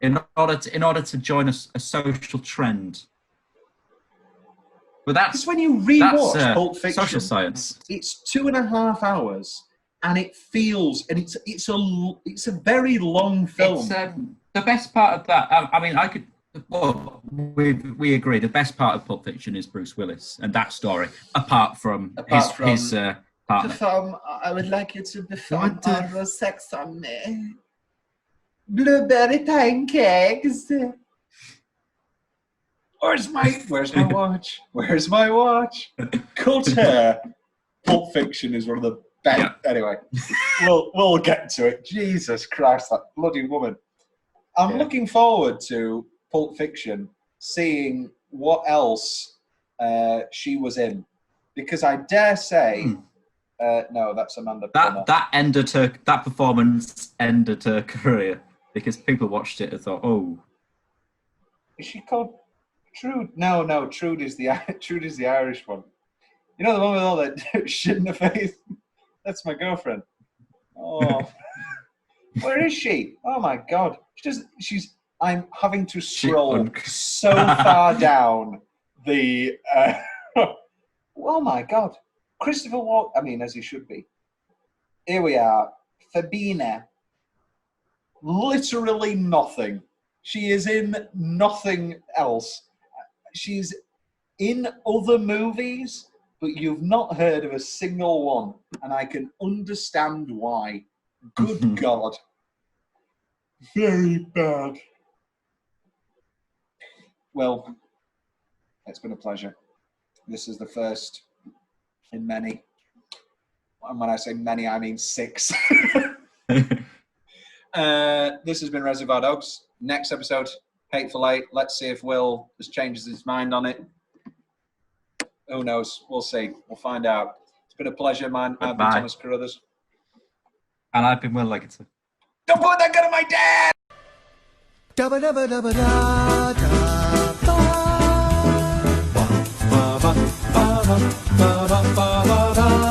In order to join a social trend. But that's when you rewatch Pulp Fiction, social science. It's 2.5 hours, and it feels, and it's a very long film. The best part of that, I mean, we agree. The best part of Pulp Fiction is Bruce Willis and that story, apart from his partner. Perform, I would like you to perform oral sex on me. Blueberry pancakes. Where's my watch? Where's my watch? Cut hair. Pulp Fiction is one of the best. Yeah. Anyway, we'll get to it. Jesus Christ, that bloody woman. I'm looking forward to Pulp Fiction, seeing what else she was in, because I dare say, no, that's Amanda Plummer. That performance ended her career because people watched it and thought, oh, is she called Trude? No, Trude is the Irish one. You know, the one with all that shit in the face. That's my girlfriend. Oh, where is she? Oh my God, I'm having to scroll so far down the. Oh my God, Christopher Walken. I mean, as he should be. Here we are, Fabina. Literally nothing. She is in nothing else. She's in other movies, but you've not heard of a single one, and I can understand why. Good God. Very bad. Well, it's been a pleasure. This is the first in many. And when I say many, I mean 6. This has been Reservoir Dogs. Next episode, Hateful Eight. Let's see if Will has changed his mind on it. Who knows? We'll see. We'll find out. It's been a pleasure, man. I've been Thomas Carruthers. And I've been Will Leggetter. Don't put that gun on my dad! Dabba dabba dabba da da ba ba ba ba ba ba ba ba ba